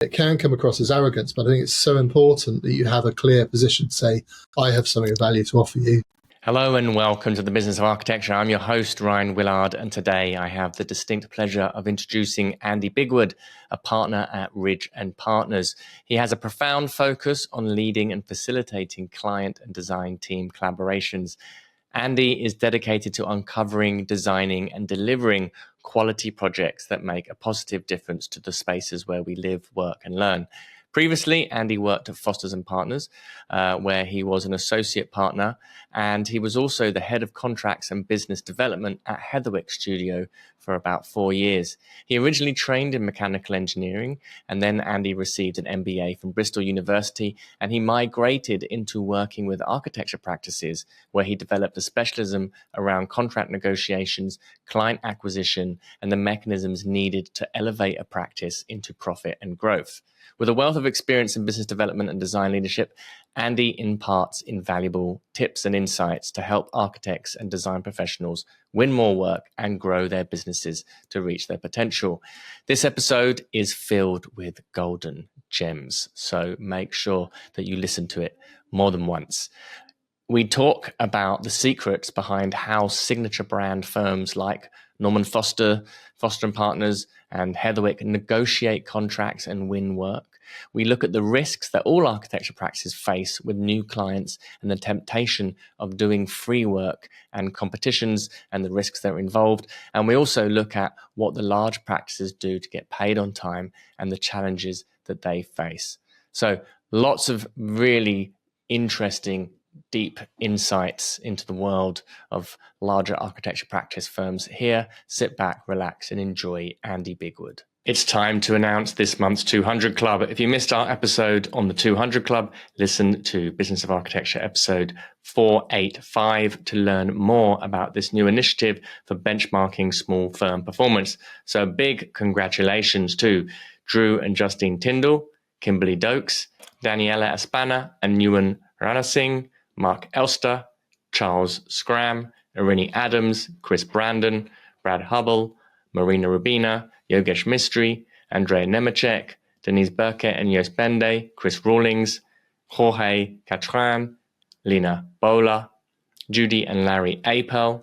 It can come across as arrogance, but I think it's so important that you have a clear position to say, I have something of value to offer you. Hello and welcome to the Business of Architecture. I'm your host, Rion Willard, and today I have the distinct pleasure of introducing Andy Bigwood, a partner at Ridge & Partners. He has a profound focus on leading and facilitating client and design team collaborations. Andy is dedicated to uncovering, designing, and delivering quality projects that make a positive difference to the spaces where we live, work, and learn. Previously, Andy worked at Foster & Partners, where he was an associate partner, and he was also the head of contracts and business development at Heatherwick Studio for about 4 years. He originally trained in mechanical engineering, and then Andy received an MBA from Bristol University, and he migrated into working with architecture practices, where he developed a specialism around contract negotiations, client acquisition, and the mechanisms needed to elevate a practice into profit and growth. With a wealth of experience in business development and design leadership, Andy imparts invaluable tips and insights to help architects and design professionals win more work and grow their businesses to reach their potential. This episode is filled with golden gems, so make sure that you listen to it more than once. We talk about the secrets behind how signature brand firms like Norman Foster, Foster & Partners, and Heatherwick negotiate contracts and win work. We look at the risks that all architecture practices face with new clients and the temptation of doing free work and competitions and the risks that are involved. And we also look at what the large practices do to get paid on time and the challenges that they face. So lots of really interesting deep insights into the world of larger architecture practice firms. Here, sit back, relax, and enjoy Andy Bigwood. It's time to announce this month's 200 Club. If you missed our episode on the 200 Club, listen to Business of Architecture episode 485 to learn more about this new initiative for benchmarking small firm performance. So big congratulations to Drew and Justine Tyndall, Kimberly Dokes, Daniela Aspana, and Newan Ranasingh, Mark Elster, Charles Scram, Irini Adams, Chris Brandon, Brad Hubble, Marina Rubina, Yogesh Mistry, Andrea Nemechek, Denise Burkett and Jos Bende, Chris Rawlings, Jorge Catran, Lina Bola, Judy and Larry Apel,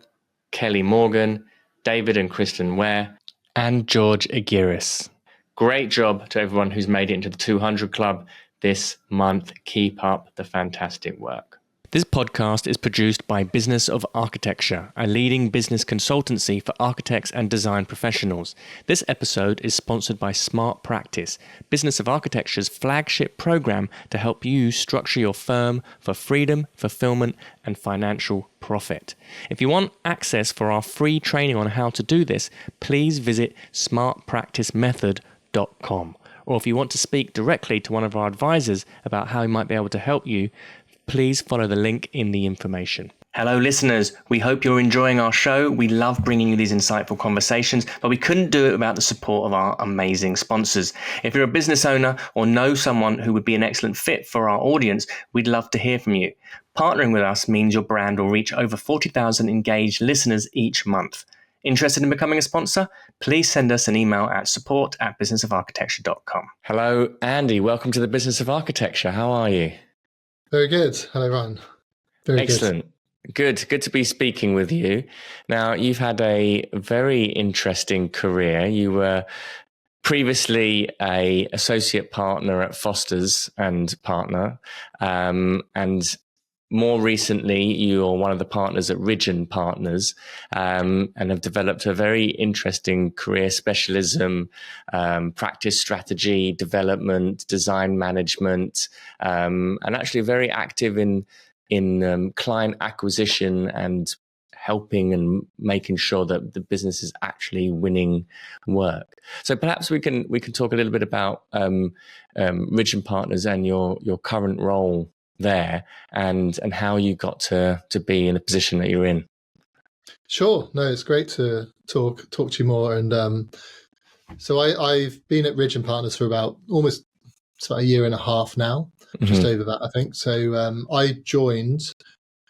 Kelly Morgan, David and Kristen Ware, and George Aguirres. Great job to everyone who's made it into the 200 Club this month. Keep up the fantastic work. This podcast is produced by Business of Architecture, a leading business consultancy for architects and design professionals. This episode is sponsored by Smart Practice, Business of Architecture's flagship program to help you structure your firm for freedom, fulfillment, and financial profit. If you want access for our free training on how to do this, please visit smartpracticemethod.com. Or if you want to speak directly to one of our advisors about how he might be able to help you, please follow the link in the information. Hello, listeners. We hope you're enjoying our show. We love bringing you these insightful conversations, but we couldn't do it without the support of our amazing sponsors. If you're a business owner or know someone who would be an excellent fit for our audience, we'd love to hear from you. Partnering with us means your brand will reach over 40,000 engaged listeners each month. Interested in becoming a sponsor? Please send us an email at support@businessofarchitecture.com. Hello, Andy. Welcome to the Business of Architecture. How are you? Very good. Hello, Ryan. Very Excellent. Good to be speaking with you. Now, you've had a very interesting career. You were previously a associate partner at Foster's and Partner, and more recently, you are one of the partners at Ridge & Partners, and have developed a very interesting career specialism, practice strategy, development, design management, and actually very active in client acquisition and helping and making sure that the business is actually winning work. So perhaps we can talk a little bit about Ridge & Partners and your current role there and how you got to be in the position that you're in. Sure. No, it's great to talk to you more. And so I've been at Ridge & Partners for about a year and a half now, just over that, I think. So I joined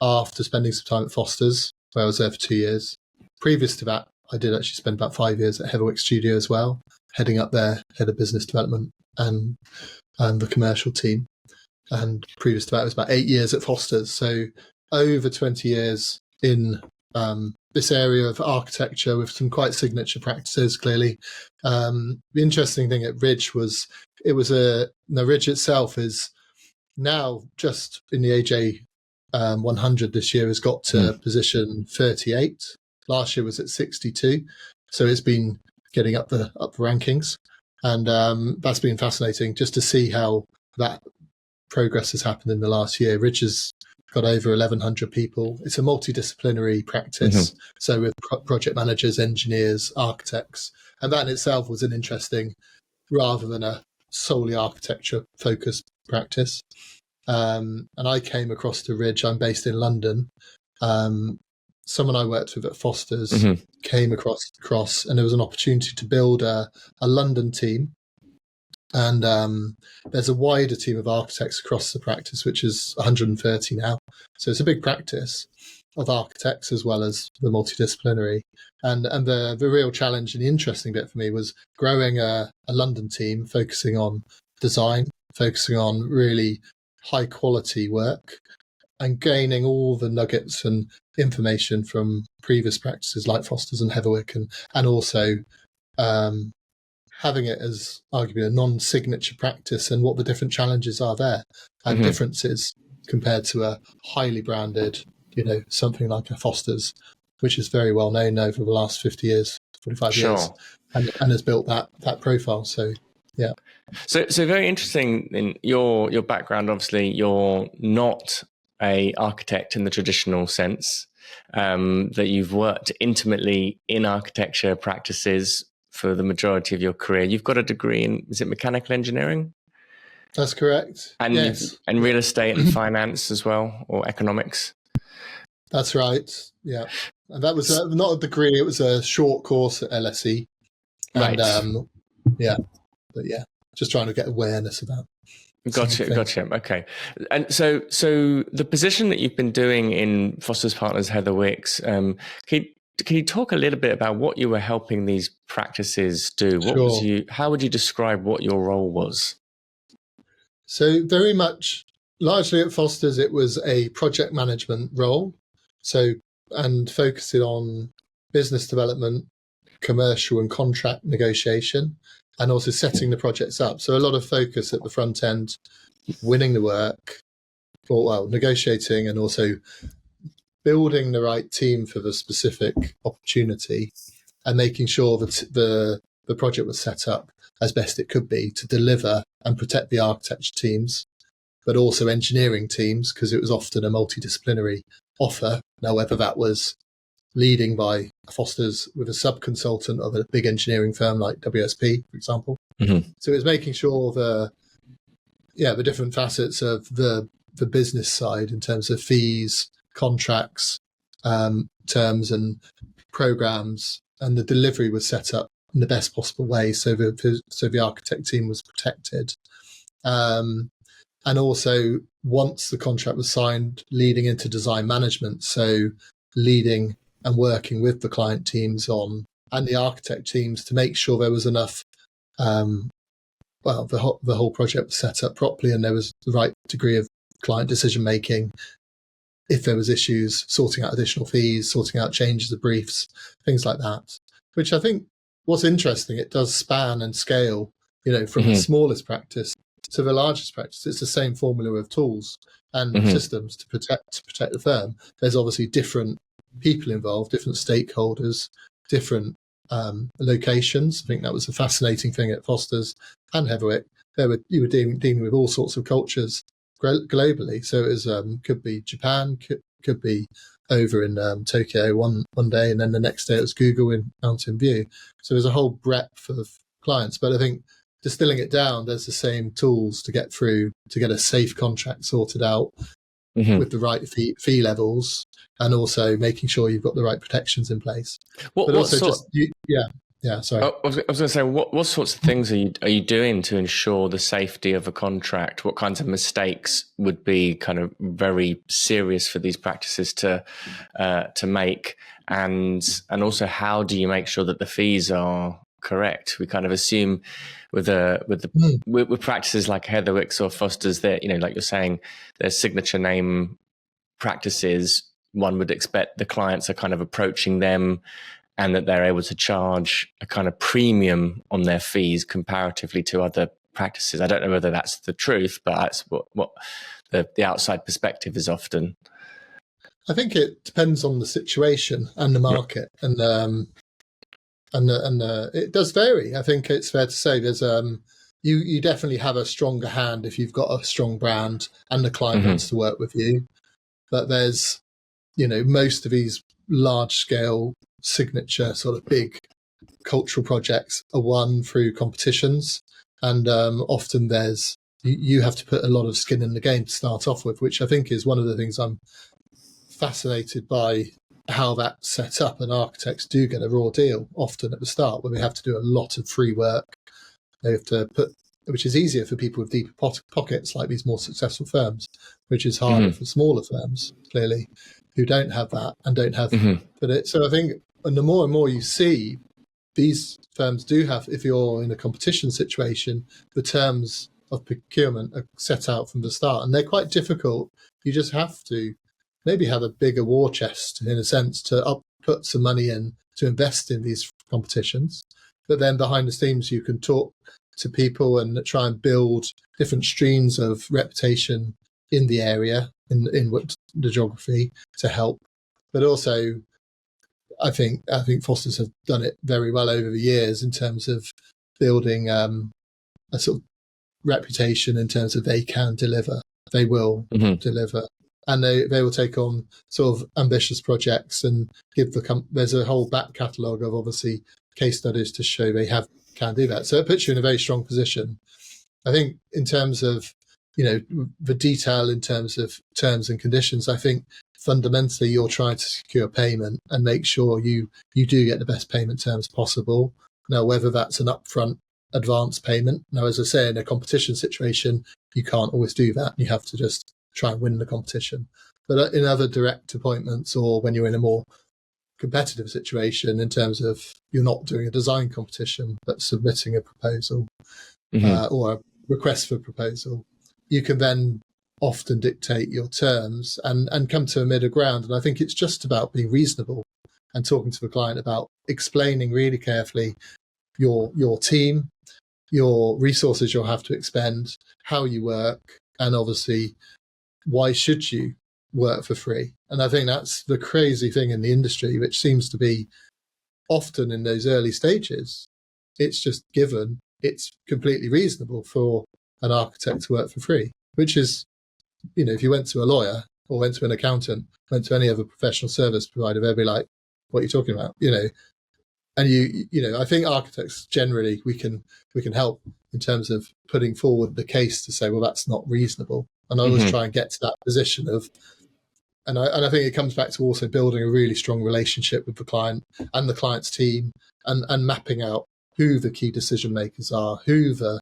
after spending some time at Foster's, where I was there for 2 years. Previous to that, I did actually spend about 5 years at Heatherwick Studio as well, heading up their head of business development. and the commercial team. And previous to that, it was about 8 years at Foster's. So over 20 years in this area of architecture with some quite signature practices, clearly. The interesting thing at Ridge was Ridge itself is now just in the AJ 100 this year has got to position 38. Last year was at 62. So it's been getting up the rankings. And that's been fascinating just to see how that progress has happened in the last year. Ridge has got over 1,100 people. It's a multidisciplinary practice. So with project managers, engineers, architects. And that in itself was an interesting, rather than a solely architecture focused practice. And I came across to Ridge. I'm based in London. Someone I worked with at Foster's came across, and there was an opportunity to build a London team. And there's a wider team of architects across the practice, which is 130 now. So it's a big practice of architects as well as the multidisciplinary. And the real challenge and the interesting bit for me was growing a London team, focusing on design, focusing on really high quality work, and gaining all the nuggets and information from previous practices like Foster's and Heatherwick, and also having it as arguably a non-signature practice and what the different challenges are there and differences compared to a highly branded, something like a Foster's, which is very well known over the last 50 years, 45 years, and has built that profile. So, yeah. So very interesting in your background. Obviously, you're not a architect in the traditional sense, that you've worked intimately in architecture practices for the majority of your career. You've got a degree in, is it mechanical engineering? That's correct. And yes. And real estate and finance as well, or economics? That's right, yeah. And that was not a degree, it was a short course at LSE. And, right. But just trying to get awareness about. Gotcha. Okay. And so the position that you've been doing in Foster's Partners Heatherwick's, can you talk a little bit about what you were helping these practices do? How would you describe what your role was? So very much, largely at Foster's, it was a project management role. So, and focusing on business development, commercial and contract negotiation, and also setting the projects up. So a lot of focus at the front end, winning the work, negotiating, and also building the right team for the specific opportunity, and making sure that the project was set up as best it could be to deliver and protect the architecture teams, but also engineering teams, because it was often a multidisciplinary offer. Now, whether that was leading by Foster's with a sub-consultant of a big engineering firm like WSP, for example. So it was making sure the different facets of the business side in terms of fees, contracts, terms and programs, and the delivery was set up in the best possible way so the architect team was protected. And also, once the contract was signed, leading into design management, so leading and working with the client teams and the architect teams to make sure there was enough, the whole project was set up properly and there was the right degree of client decision making. If there was issues, sorting out additional fees, sorting out changes of briefs, things like that, which I think what's interesting, it does span and scale, from the smallest practice to the largest practice. It's the same formula of tools and systems to protect the firm. There's obviously different people involved, different stakeholders, different locations. I think that was a fascinating thing at Foster's and Heatherwick. You were dealing with all sorts of cultures globally. So it was could be Japan, could be over in Tokyo one day, and then the next day it was Google in Mountain View. So there's a whole breadth of clients. But I think distilling it down, there's the same tools to get through to get a safe contract sorted out with the right fee levels, and also making sure you've got the right protections in place. Sorry. I was going to say, what sorts of things are you doing to ensure the safety of a contract? What kinds of mistakes would be kind of very serious for these practices to make, and also how do you make sure that the fees are correct. We kind of assume with practices like Heatherwick's or Foster's, that, like you're saying, their signature name practices, one would expect the clients are kind of approaching them and that they're able to charge a kind of premium on their fees comparatively to other practices. I don't know whether that's the truth, but that's what the outside perspective is often. I think it depends on the situation and the market, and it does vary. I think it's fair to say there's you definitely have a stronger hand if you've got a strong brand and the client wants to work with you. But there's, most of these large scale signature sort of big cultural projects are won through competitions, and often you have to put a lot of skin in the game to start off with, which I think is one of the things I'm fascinated by, how that's set up. And architects do get a raw deal often at the start, where they have to do a lot of free work. They have to which is easier for people with deeper pockets like these more successful firms, which is harder for smaller firms, clearly, who don't have that and don't have. So I think, and the more and more you see, these firms do have, if you're in a competition situation, the terms of procurement are set out from the start, and they're quite difficult. You just have to maybe have a bigger war chest, in a sense, to put some money in to invest in these competitions. But then behind the scenes, you can talk to people and try and build different streams of reputation in the area, in the geography, to help. But also, I think Foster's have done it very well over the years in terms of building a sort of reputation in terms of they can deliver, they will deliver, and they will take on sort of ambitious projects and give there's a whole back catalogue of obviously case studies to show they can do that. So it puts you in a very strong position. I think in terms of, the detail in terms of terms and conditions, I think fundamentally you're trying to secure payment and make sure you do get the best payment terms possible. Now, whether that's an upfront advance payment. Now, as I say, in a competition situation, you can't always do that. You have to just try and win the competition. But in other direct appointments, or when you're in a more competitive situation, in terms of you're not doing a design competition but submitting a proposal or a request for proposal, you can then often dictate your terms and come to a middle ground. And I think it's just about being reasonable and talking to the client about explaining really carefully your team, your resources you'll have to expend, how you work, and obviously why should you work for free. And I think that's the crazy thing in the industry, which seems to be often in those early stages, it's just given, it's completely reasonable for an architect to work for free, which is, if you went to a lawyer or went to an accountant, went to any other professional service provider, they'd be like, what are you talking about? And I think architects generally, we can help in terms of putting forward the case to say, well, that's not reasonable. And I always try and get to that position of, and I think it comes back to also building a really strong relationship with the client and the client's team, and mapping out who the key decision makers are, who the,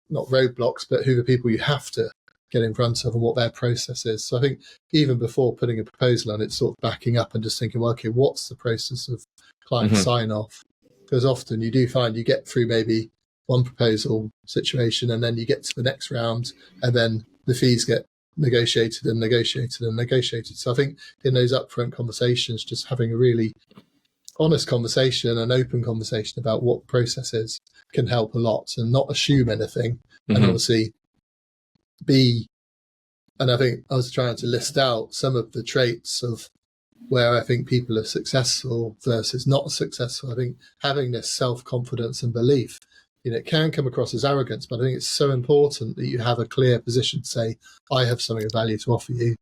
not roadblocks, but who the people you have to get in front of and what their process is. So I think even before putting a proposal on, it's sort of backing up and just thinking, well, okay, what's the process of client sign off? Because often you do find you get through maybe one proposal situation and then you get to the next round and then the fees get negotiated and negotiated and negotiated. So I think in those upfront conversations, just having a really honest conversation, an open conversation about what the process is, can help a lot, and not assume anything. And obviously and I think I was trying to list out some of the traits of where I think people are successful versus not successful. I think having this self-confidence and belief, it can come across as arrogance, but I think it's so important that you have a clear position to say, I have something of value to offer you,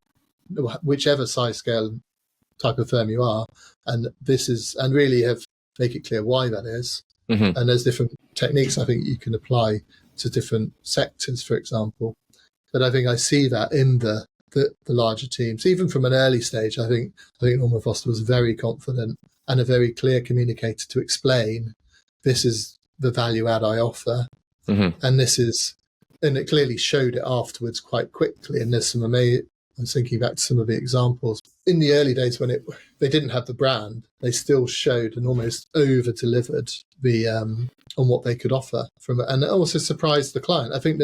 whichever size, scale, type of firm you are. And really make it clear why that is. And there's different techniques I think you can apply to different sectors, for example. But I think I see that in the larger teams, even from an early stage. I think Norman Foster was very confident and a very clear communicator to explain, this is the value add I offer, and it clearly showed it afterwards quite quickly. And there's some I was thinking back to some of the examples in the early days when they didn't have the brand. They still showed and almost over delivered the on what they could offer from it, and it also surprised the client. I think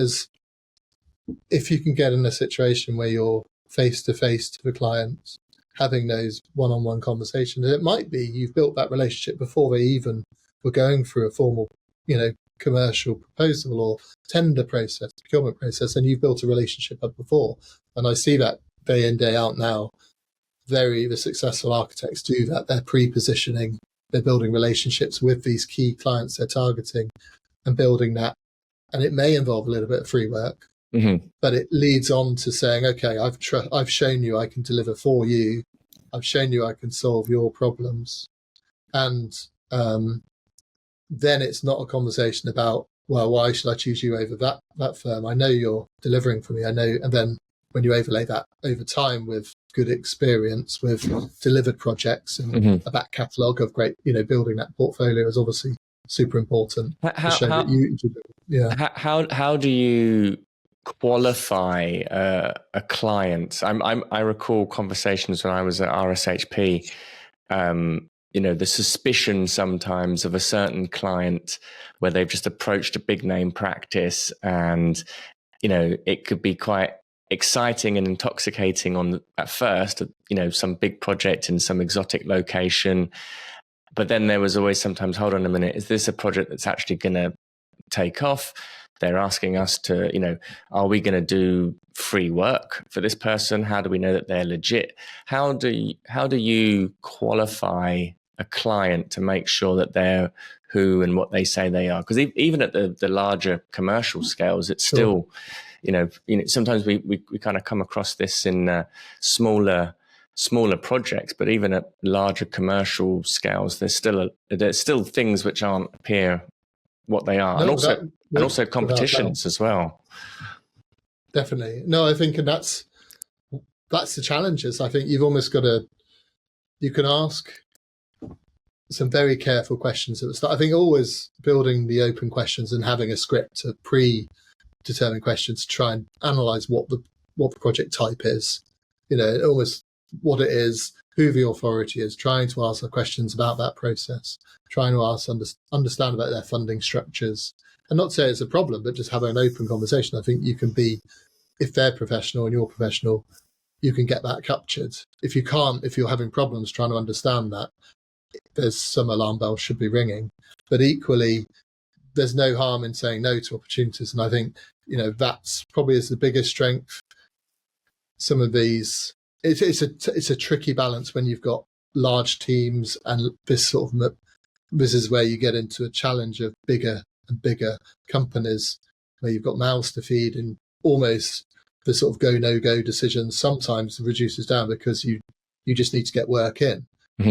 if you can get in a situation where you're face to face to the client, having those one-on-one conversations, it might be you've built that relationship before they even were going through a formal, commercial proposal or tender process, procurement process, and you've built a relationship up before. And I see that day in, day out now. The successful architects do that. They're pre-positioning, they're building relationships with these key clients they're targeting and building that. And it may involve a little bit of free work, but it leads on to saying, okay, I've shown you I can deliver for you. I've shown you I can solve your problems. And then it's not a conversation about, well, why should I choose you over that firm? I know you're delivering for me. I know. And then when you overlay that over time with good experience, with delivered projects and a back catalogue of great, building that portfolio is obviously super important. How do you qualify a client? I recall conversations when I was at RSHP. The suspicion sometimes of a certain client where they've just approached a big name practice, and it could be quite exciting and intoxicating at first, some big project in some exotic location. But then there was always sometimes, hold on a minute, is this a project that's actually going to take off? They're asking us to, are we going to do free work for this person? How do we know that they're legit? How do you qualify a client to make sure that they're who and what they say they are? Because even at the larger commercial scales, it's still, sometimes we kind of come across this in smaller projects, but even at larger commercial scales, there's still things which aren't appear what they are, and also competitions as well. Definitely, no, I think, and that's the challenges. I think you've almost got you can ask some very careful questions at the start. I think always building the open questions and having a script of predetermined questions to try and analyze what the project type is, almost what it is, who the authority is, trying to ask the questions about that process, trying to understand about their funding structures, and not say it's a problem, but just have an open conversation. I think you can be, if they're professional and you're professional, you can get that captured. If you can't, if you're having problems trying to understand that, there's some alarm bells should be ringing. But equally, there's no harm in saying no to opportunities. And I think, that's probably is the biggest strength. Some of these, it's a tricky balance when you've got large teams, and this is where you get into a challenge of bigger and bigger companies where you've got mouths to feed, and almost the sort of go no go decisions sometimes reduces down because you just need to get work in.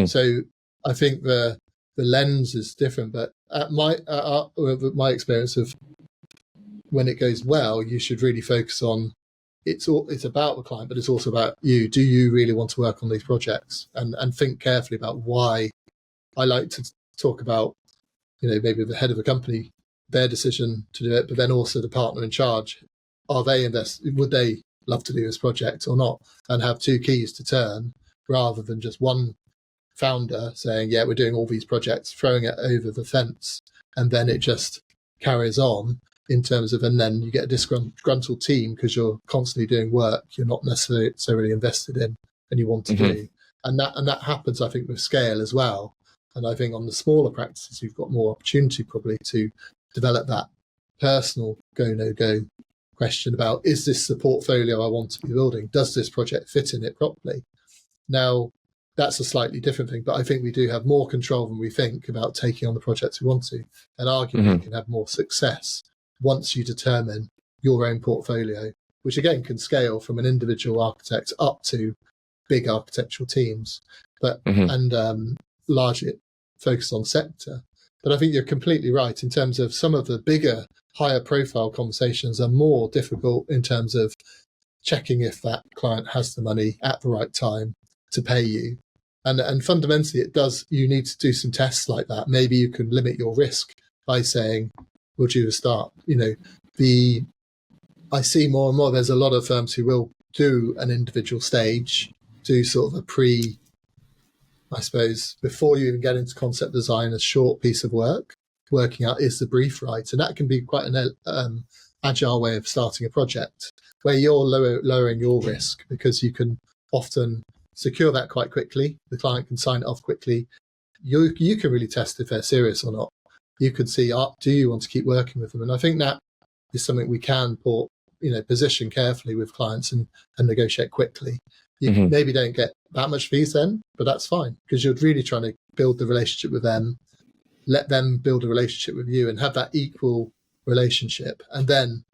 So I think the lens is different, but at my experience of when it goes well, you should really focus on it's about the client, but it's also about you. Do you really want to work on these projects? And think carefully about why. I like to talk about, maybe the head of a company, their decision to do it, but then also the partner in charge. Would they love to do this project or not? And have two keys to turn rather than just one founder saying, yeah, we're doing all these projects, throwing it over the fence, and then it just carries on in terms of, and then you get a disgruntled team because you're constantly doing work you're not necessarily invested in and you want to do. And that happens, I think, with scale as well. And I think on the smaller practices, you've got more opportunity probably to develop that personal go, no go question about, is this the portfolio I want to be building? Does this project fit in it properly? Now, that's a slightly different thing, but I think we do have more control than we think about taking on the projects we want to. And arguably, you can have more success once you determine your own portfolio, which again can scale from an individual architect up to big architectural teams, but and largely focused on sector. But I think you're completely right in terms of some of the bigger, higher profile conversations are more difficult in terms of checking if that client has the money at the right time to pay you. And fundamentally, you need to do some tests like that. Maybe you can limit your risk by saying, we'll do a start. I see more and more, there's a lot of firms who will do an individual stage, do sort of a I suppose, before you even get into concept design, a short piece of work, working out is the brief right. And that can be quite an agile way of starting a project where you're lowering your risk, because you can often secure that quite quickly. The client can sign it off quickly. You can really test if they're serious or not. You can see, do you want to keep working with them? And I think that is something we can position carefully with clients and negotiate quickly. You maybe don't get that much fees then, but that's fine, because you're really trying to build the relationship with them, let them build a relationship with you, and have that equal relationship. And then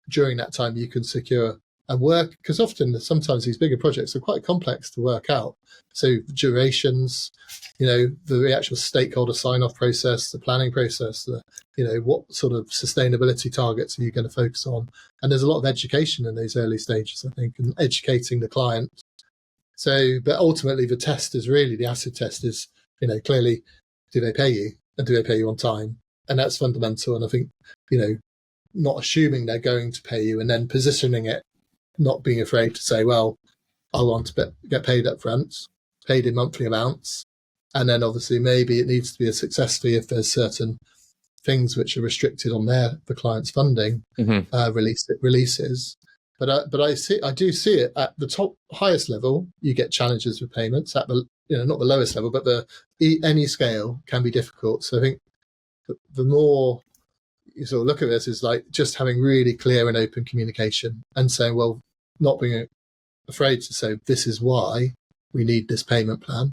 during that time, you can secure and work, because sometimes these bigger projects are quite complex to work out. So durations, the actual stakeholder sign-off process, the planning process, what sort of sustainability targets are you going to focus on? And there's a lot of education in those early stages, I think, and educating the client. So, but ultimately the acid test is, clearly, do they pay you, and do they pay you on time? And that's fundamental. And I think, not assuming they're going to pay you, and then positioning it, not being afraid to say, well, I want to get paid up front, paid in monthly amounts. And then obviously maybe it needs to be a success fee if there's certain things which are restricted on the client's funding releases. But I do see it at the highest level. You get challenges with payments at the not the lowest level, but any scale can be difficult. So I think the more you sort of look at this is like just having really clear and open communication and saying, well, not being afraid to say, this is why we need this payment plan.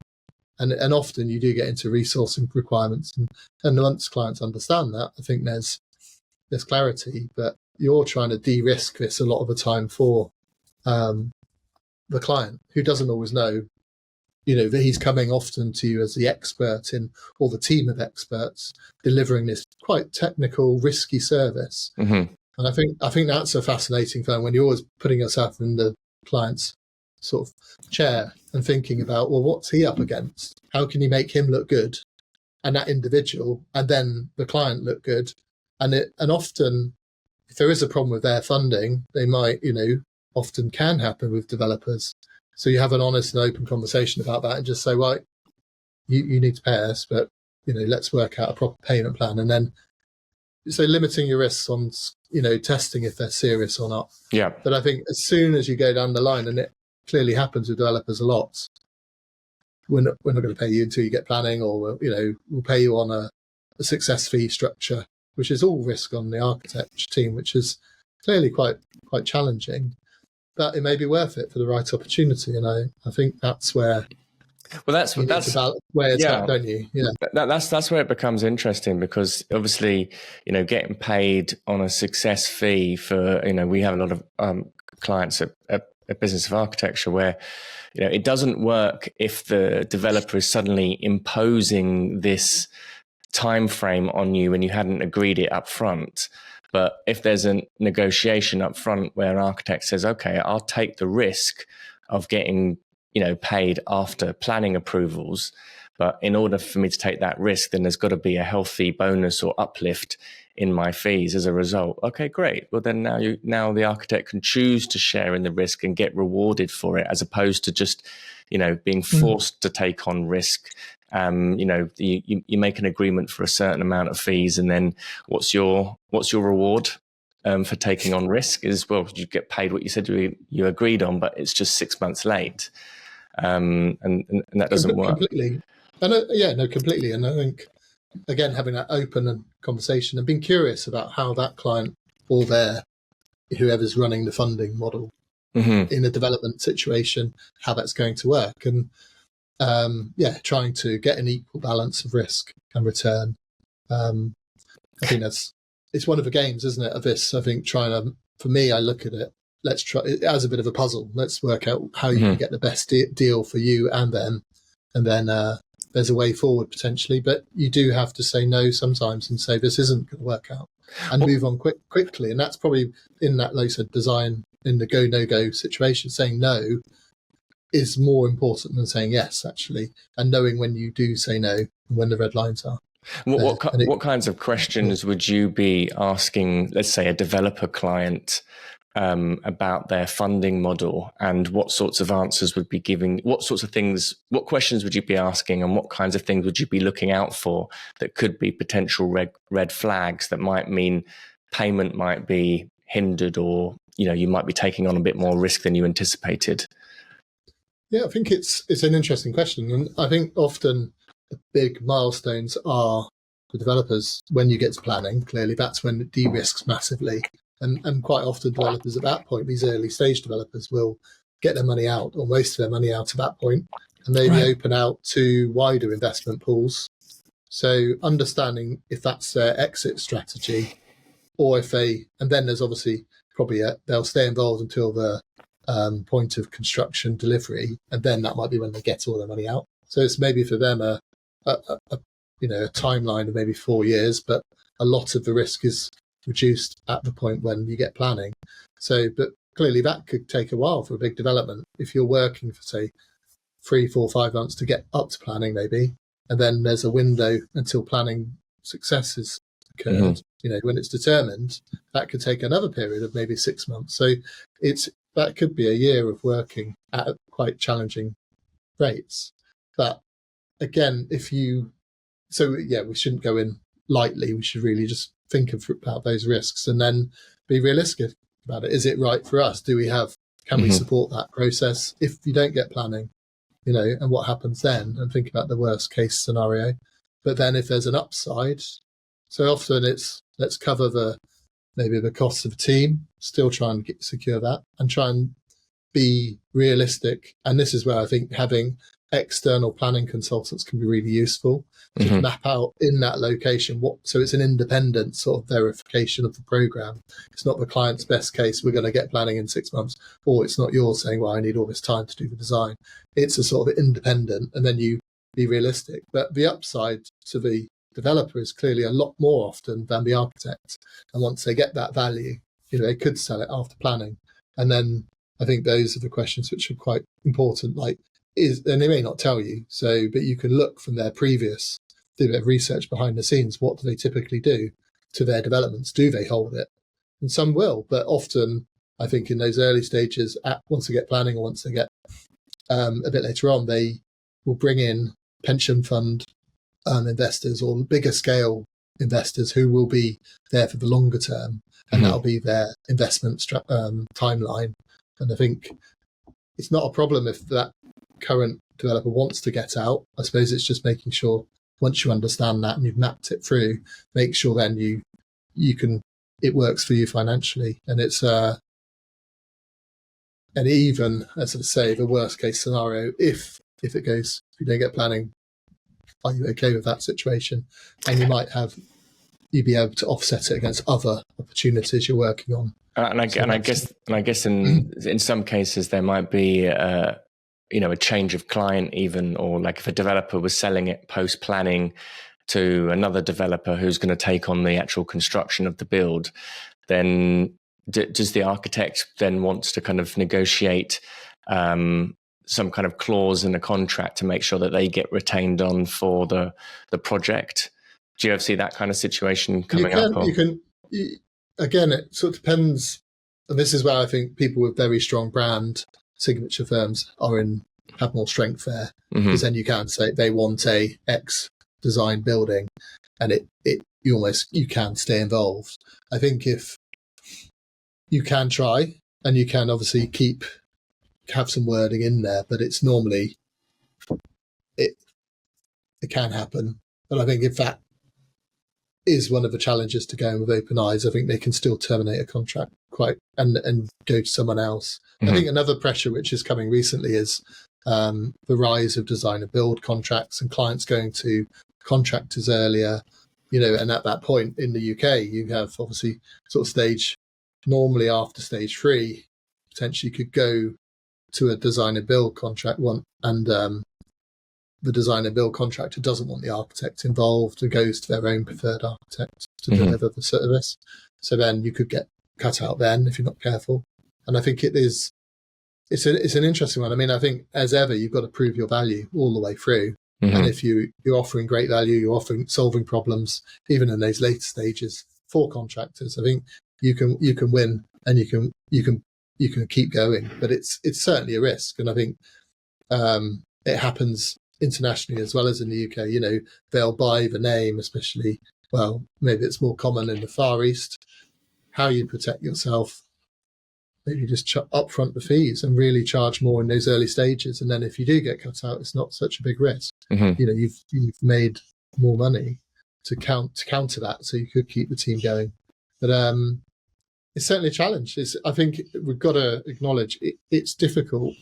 And often you do get into resourcing requirements, and once clients understand that, I think there's clarity. But you're trying to de-risk this a lot of the time for the client, who doesn't always know, that he's coming often to you as the expert or the team of experts delivering this quite technical, risky service. And I think that's a fascinating thing, when you're always putting yourself in the client's sort of chair and thinking about, well, what's he up against? How can you make him look good, and that individual, and then the client look good? And often, if there is a problem with their funding, they might, often can happen with developers. So you have an honest and open conversation about that, and just say, well, you need to pay us, but let's work out a proper payment plan. And then so limiting your risks on testing if they're serious or not. Yeah. But I think as soon as you go down the line, and it clearly happens with developers a lot, we're not going to pay you until you get planning, or we'll pay you on a success fee structure, which is all risk on the architecture team, which is clearly quite challenging. But it may be worth it for the right opportunity, and I think that's where. Well, that's where it's at, don't you? Yeah, that's where it becomes interesting, because obviously, getting paid on a success fee for, we have a lot of clients at Business of Architecture where, it doesn't work if the developer is suddenly imposing this time frame on you when you hadn't agreed it up front. But if there's a negotiation up front where an architect says, okay, I'll take the risk of getting paid after planning approvals, but in order for me to take that risk, then there's got to be a healthy bonus or uplift in my fees as a result. Okay, great. Well, then now the architect can choose to share in the risk and get rewarded for it, as opposed to just being forced to take on risk. You make an agreement for a certain amount of fees, and then what's your reward for taking on risk? Is, well, you get paid what you said you agreed on, but it's just 6 months late. And that doesn't work. Completely. And completely. And I think, again, having that open conversation and being curious about how that client or whoever's running the funding model in a development situation, how that's going to work. And trying to get an equal balance of risk and return. I think it's one of the games, isn't it, of this? I think for me, I look at it, let's try it as a bit of a puzzle. Let's work out how you can get the best deal for you and them. And then there's a way forward potentially, but you do have to say no sometimes and say, this isn't going to work out, and move on quickly. And that's probably in that, like I said, design, in the go, no-go situation, saying no is more important than saying yes, actually, and knowing when you do say no and when the red lines are. What kinds of questions would you be asking, let's say, a developer client about their funding model and what sorts of answers would be giving, what sorts of things, what questions would you be asking, and what kinds of things would you be looking out for that could be potential red flags that might mean payment might be hindered, or you might be taking on a bit more risk than you anticipated? Yeah, I think it's an interesting question, and I think often the big milestones are for developers when you get to planning. Clearly, that's when it de-risks massively. And quite often developers at that point, these early stage developers, will get their money out, or most of their money out at that point, and maybe open out to wider investment pools. So understanding if that's their exit strategy, or if and then there's obviously probably they'll stay involved until the point of construction delivery, and then that might be when they get all their money out. So it's maybe for them a timeline of maybe 4 years, but a lot of the risk is reduced at the point when you get planning. So, but clearly that could take a while for a big development. If you're working for, say, 3, 4, 5 months to get up to planning, maybe, and then there's a window until planning success has occurred, when it's determined, that could take another period of maybe 6 months. So that could be a year of working at quite challenging rates. But again, we shouldn't go in lightly. We should really just think about those risks and then be realistic about it. Is it right for us? Can we support that process if you don't get planning, and what happens then, and think about the worst case scenario. But then if there's an upside, so often it's, let's cover maybe the costs of a team, still try and secure that, and try and be realistic. And this is where I think having external planning consultants can be really useful to map out in that location so it's an independent sort of verification of the program. It's not the client's best case, we're going to get planning in 6 months, or it's not yours saying, well, I need all this time to do the design. It's a sort of independent, and then you be realistic. But the upside to the developer is clearly a lot more often than the architect, and once they get that value, they could sell it after planning. And then I think those are the questions which are quite important, and they may not tell you, but you can look from their previous, do a bit of research behind the scenes. What do they typically do to their developments? Do they hold it? And some will, but often I think in those early stages, once they get planning, or once they get a bit later on, they will bring in pension fund investors or bigger scale investors who will be there for the longer term, and that'll be their investment timeline. And I think it's not a problem if that current developer wants to get out. I suppose it's just making sure once you understand that and you've mapped it through, make sure then it works for you financially. And it's and even, as I say, the worst case scenario, if you don't get planning, are you okay with that situation? And you'd be able to offset it against other opportunities you're working on. And I guess in some cases there might be a change of client even, or like if a developer was selling it post planning to another developer who's going to take on the actual construction of the build, then does the architect then wants to kind of negotiate some kind of clause in the contract to make sure that they get retained on for the project? Do you ever see that kind of situation coming up? Again, it sort of depends. And this is where I think people with very strong brand signature firms have more strength there, because then you can say they want a X design building, and you can stay involved. I think if you can try, and you can obviously have some wording in there, but it's normally it can happen. But I think if that is one of the challenges to going with open eyes, I think they can still terminate a contract and go to someone else. I think another pressure which is coming recently is the rise of design and build contracts, and clients going to contractors earlier, and at that point in the UK, you have obviously sort of normally after stage 3, potentially could go to a design and build contract and the design and build contractor doesn't want the architect involved and goes to their own preferred architect to deliver the service. So then you could get cut out then if you're not careful. And I think it's an interesting one. I mean, I think as ever, you've got to prove your value all the way through. And if you're offering great value, you're offering solving problems, even in those later stages for contractors, I think you can win and you can keep going. But it's certainly a risk, and I think it happens internationally as well as in the UK. You know, they'll buy the name, especially. Well, maybe it's more common in the Far East. How you protect yourself, maybe just upfront the fees and really charge more in those early stages. And then if you do get cut out, it's not such a big risk. You know, you've made more money to counter that, so you could keep the team going. But it's certainly a challenge. I think we've got to acknowledge it's difficult.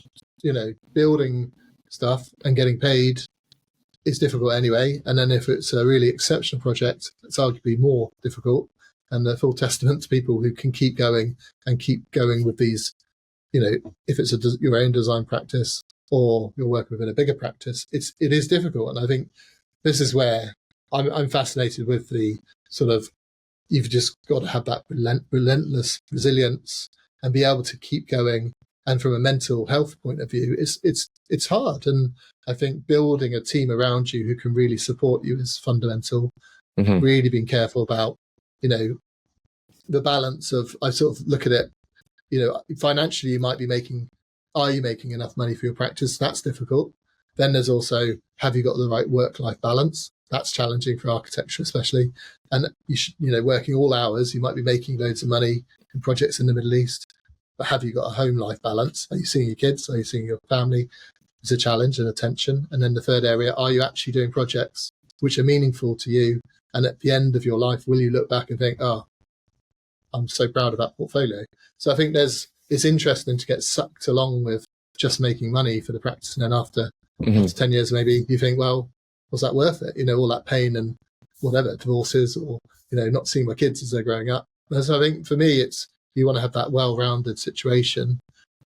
You know, building stuff and getting paid is difficult anyway. And then if it's a really exceptional project, it's arguably more difficult. And the full testament to people who can keep going with these, you know, if it's your own design practice or you're working within a bigger practice, it is difficult. And I think this is where I'm fascinated with the sort of, you've just got to have that relentless resilience and be able to keep going. And from a mental health point of view, it's hard. And I think building a team around you who can really support you is fundamental. Really being careful about, you know, the balance of, I sort of look at it, you know, financially are you making enough money for your practice? That's difficult. Then there's also, have you got the right work-life balance? That's challenging for architecture, especially. And you know, working all hours, you might be making loads of money in projects in the Middle East, but have you got a home life balance? Are you seeing your kids? Are you seeing your family? It's a challenge and a tension. And then the third area, are you actually doing projects which are meaningful to you? And at the end of your life, will you look back and think, oh, I'm so proud of that portfolio? So I think it's interesting to get sucked along with just making money for the practice. And then after 10 years, maybe you think, well, was that worth it? You know, all that pain and whatever, divorces, or, you know, not seeing my kids as they're growing up. And so I think for me, you want to have that well-rounded situation.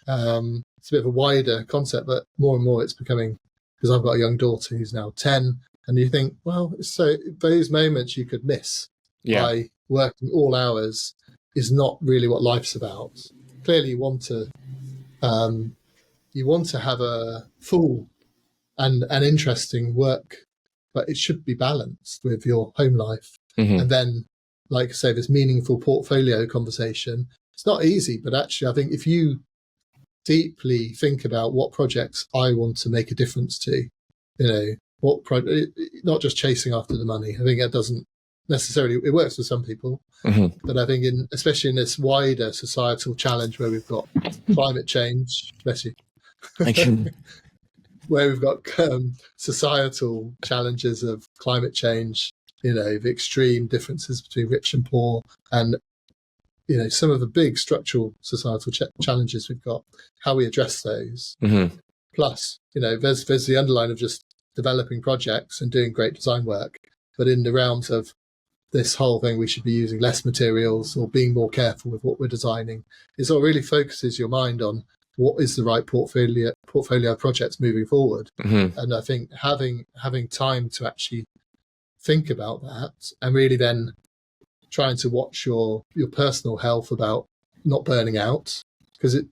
It's a bit of a wider concept, but more and more it's becoming, because I've got a young daughter who's now 10, and you think, well, so those moments you could miss by working all hours is not really what life's about. Clearly you want to have a full and an interesting work, but it should be balanced with your home life. And then, like I say, this meaningful portfolio conversation, it's not easy, but actually I think if you deeply think about what projects I want to make a difference to, you know, not just chasing after the money. I think that doesn't necessarily, it works for some people, but I think especially in this wider societal challenge where we've got climate change, bless you, where we've got societal challenges of climate change, you know, the extreme differences between rich and poor, and, you know, some of the big structural societal challenges we've got, how we address those. Plus, you know, there's the underline of just developing projects and doing great design work, but in the realms of this whole thing, we should be using less materials or being more careful with what we're designing. It sort of really focuses your mind on what is the right portfolio of projects moving forward. And I think having time to actually think about that, and really then trying to watch your personal health about not burning out,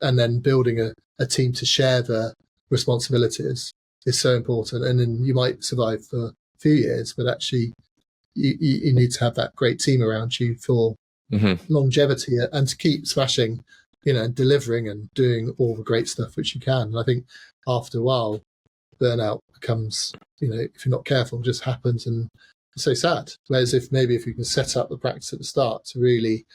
and then building a team to share the responsibilities is so important. And then you might survive for a few years, but actually you need to have that great team around you for longevity and to keep smashing, you know, and delivering and doing all the great stuff which you can. And I think after a while, burnout becomes, you know, if you're not careful, just happens, and it's so sad. Whereas if you can set up the practice at the start to really,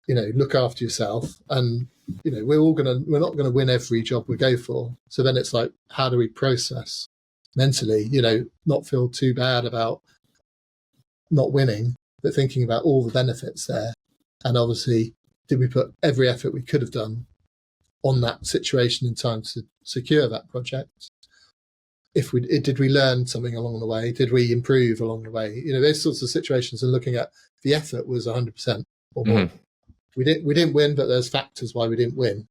you know, look after yourself, and, you know, we're not gonna win every job we go for. So then it's like, how do we process mentally, you know, not feel too bad about not winning, but thinking about all the benefits there. And obviously, did we put every effort we could have done on that situation in time to secure that project? Did we learn something along the way? Did we improve along the way? You know, those sorts of situations, and looking at the effort was 100% or more. We didn't win, but there's factors why we didn't win.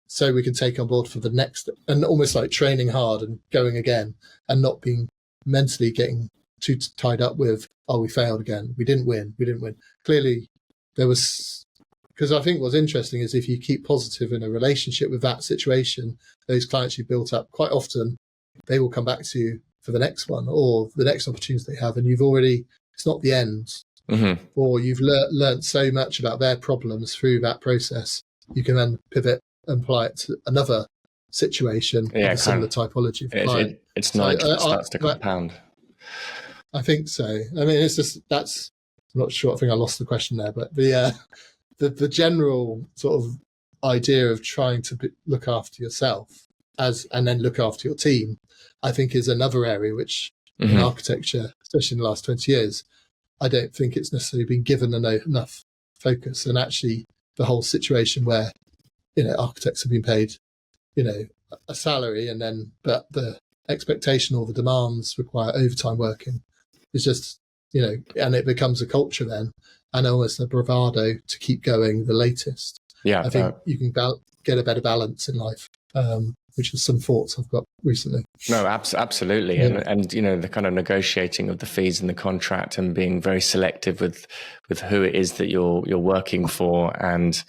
So we can take on board for the next, and almost like training hard and going again, and not being mentally getting too tied up with, oh, we failed again. We didn't win. Clearly there was, because I think what's interesting is if you keep positive in a relationship with that situation, those clients you built up, quite often they will come back to you for the next one or the next opportunity they have. And it's not the end. or you've learned so much about their problems through that process, you can then pivot and apply it to another situation with a similar typology of client. It's nice. It starts to compound. I think so. I mean, it's just I'm not sure. I think I lost the question there, but the general sort of idea of trying to look after yourself and then look after your team, I think, is another area which in architecture, especially in the last 20 years, I don't think it's necessarily been given enough focus. And actually, the whole situation where architects have been paid a salary, but the expectation or the demands require overtime working. It's just, and it becomes a culture then, and almost a bravado to keep going the latest. Yeah, I think you can get a better balance in life, which is some thoughts I've got recently. No, absolutely. Yeah. And the kind of negotiating of the fees in the contract and being very selective with who it is that you're working for, and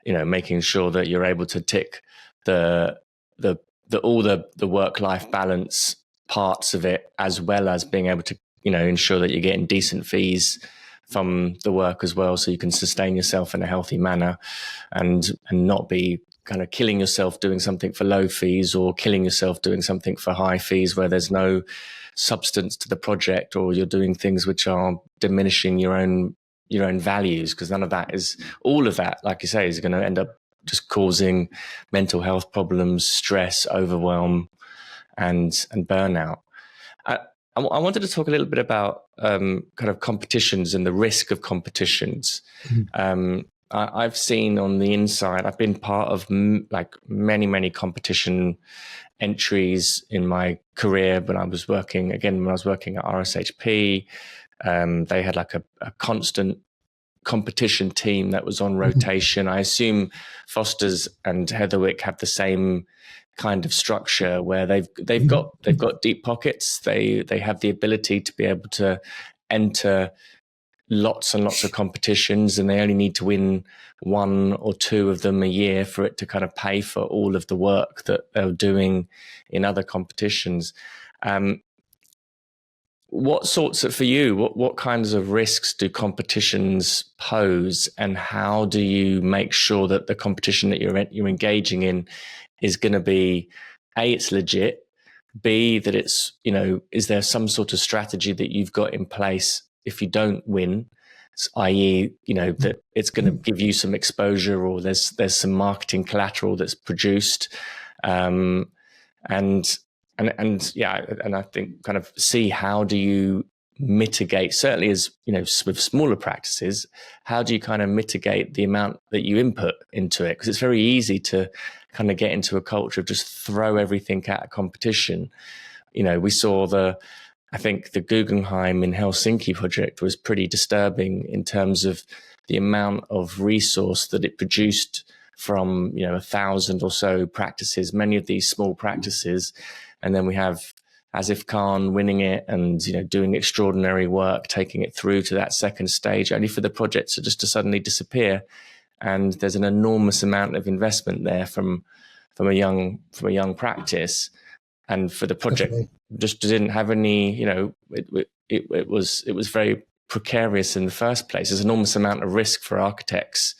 making sure that you're able to tick all the work-life balance parts of it, as well as being able to ensure that you're getting decent fees from the work as well, so you can sustain yourself in a healthy manner and not be kind of killing yourself doing something for low fees, or killing yourself doing something for high fees where there's no substance to the project, or you're doing things which are diminishing your own values, because all of that, like you say, is going to end up just causing mental health problems, stress, overwhelm, and burnout. I wanted to talk a little bit about kind of competitions and the risk of competitions. I've seen on the inside, I've been part of many competition entries in my career. When I was working at RSHP, they had like a constant competition team that was on rotation. I assume Foster's and Heatherwick have the same kind of structure, where they've got deep pockets. They have the ability to be able to enter lots and lots of competitions, and they only need to win one or two of them a year for it to kind of pay for all of the work that they're doing in other competitions. What kinds of risks do competitions pose, and how do you make sure that the competition that you're engaging in is going to be A, it's legit, B, that it's, is there some sort of strategy that you've got in place if you don't win, i.e., that it's going to give you some exposure, or there's some marketing collateral that's produced, and I think kind of see how do you mitigate, certainly as with smaller practices, how do you kind of mitigate the amount that you input into it? Because it's very easy to kind of get into a culture of just throw everything at a competition. We saw I think the Guggenheim in Helsinki project was pretty disturbing in terms of the amount of resource that it produced from 1,000 or so practices, many of these small practices. And then we have Asif Khan winning it and doing extraordinary work, taking it through to that second stage, only for the project to suddenly disappear. And there's an enormous amount of investment there from a young practice, and for the project just didn't have any. It was very precarious in the first place. There's an enormous amount of risk for architects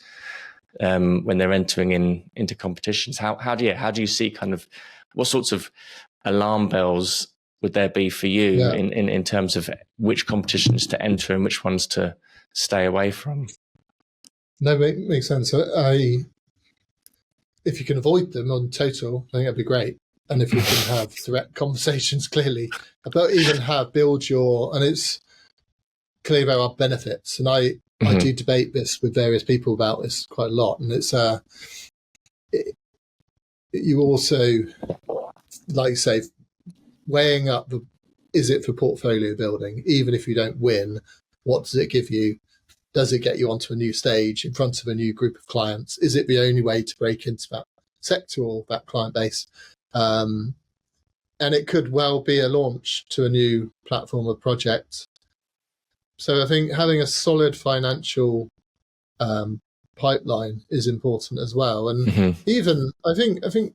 when they're entering into competitions. How do you see kind of what sorts of alarm bells would there be for you in terms of which competitions to enter and which ones to stay away from? No, makes sense. If you can avoid them on total, I think that'd be great. And if you can have direct conversations clearly, but even and it's clear there are benefits. And I do debate this with various people about this quite a lot. And it's, you also, like you say, weighing up is it for portfolio building? Even if you don't win, what does it give you? Does it get you onto a new stage in front of a new group of clients? Is it the only way to break into that sector or that client base? And it could well be a launch to a new platform or project. So I think having a solid financial pipeline is important as well. And even I think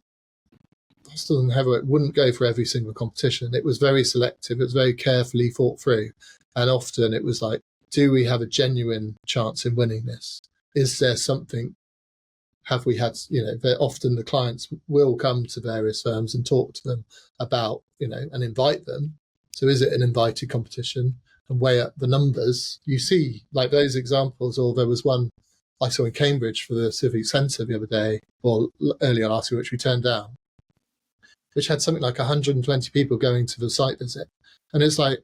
Hostel and Heatherwick wouldn't go for every single competition. It was very selective. It was very carefully thought through. And often it was like do we have a genuine chance in winning this? Is there something? Have we had, very often the clients will come to various firms and talk to them about, and invite them. So is it an invited competition? And weigh up the numbers. You see, like those examples, or there was one I saw in Cambridge for the Civic Centre the other day, or earlier last year, which we turned down, which had something like 120 people going to the site visit. And it's like,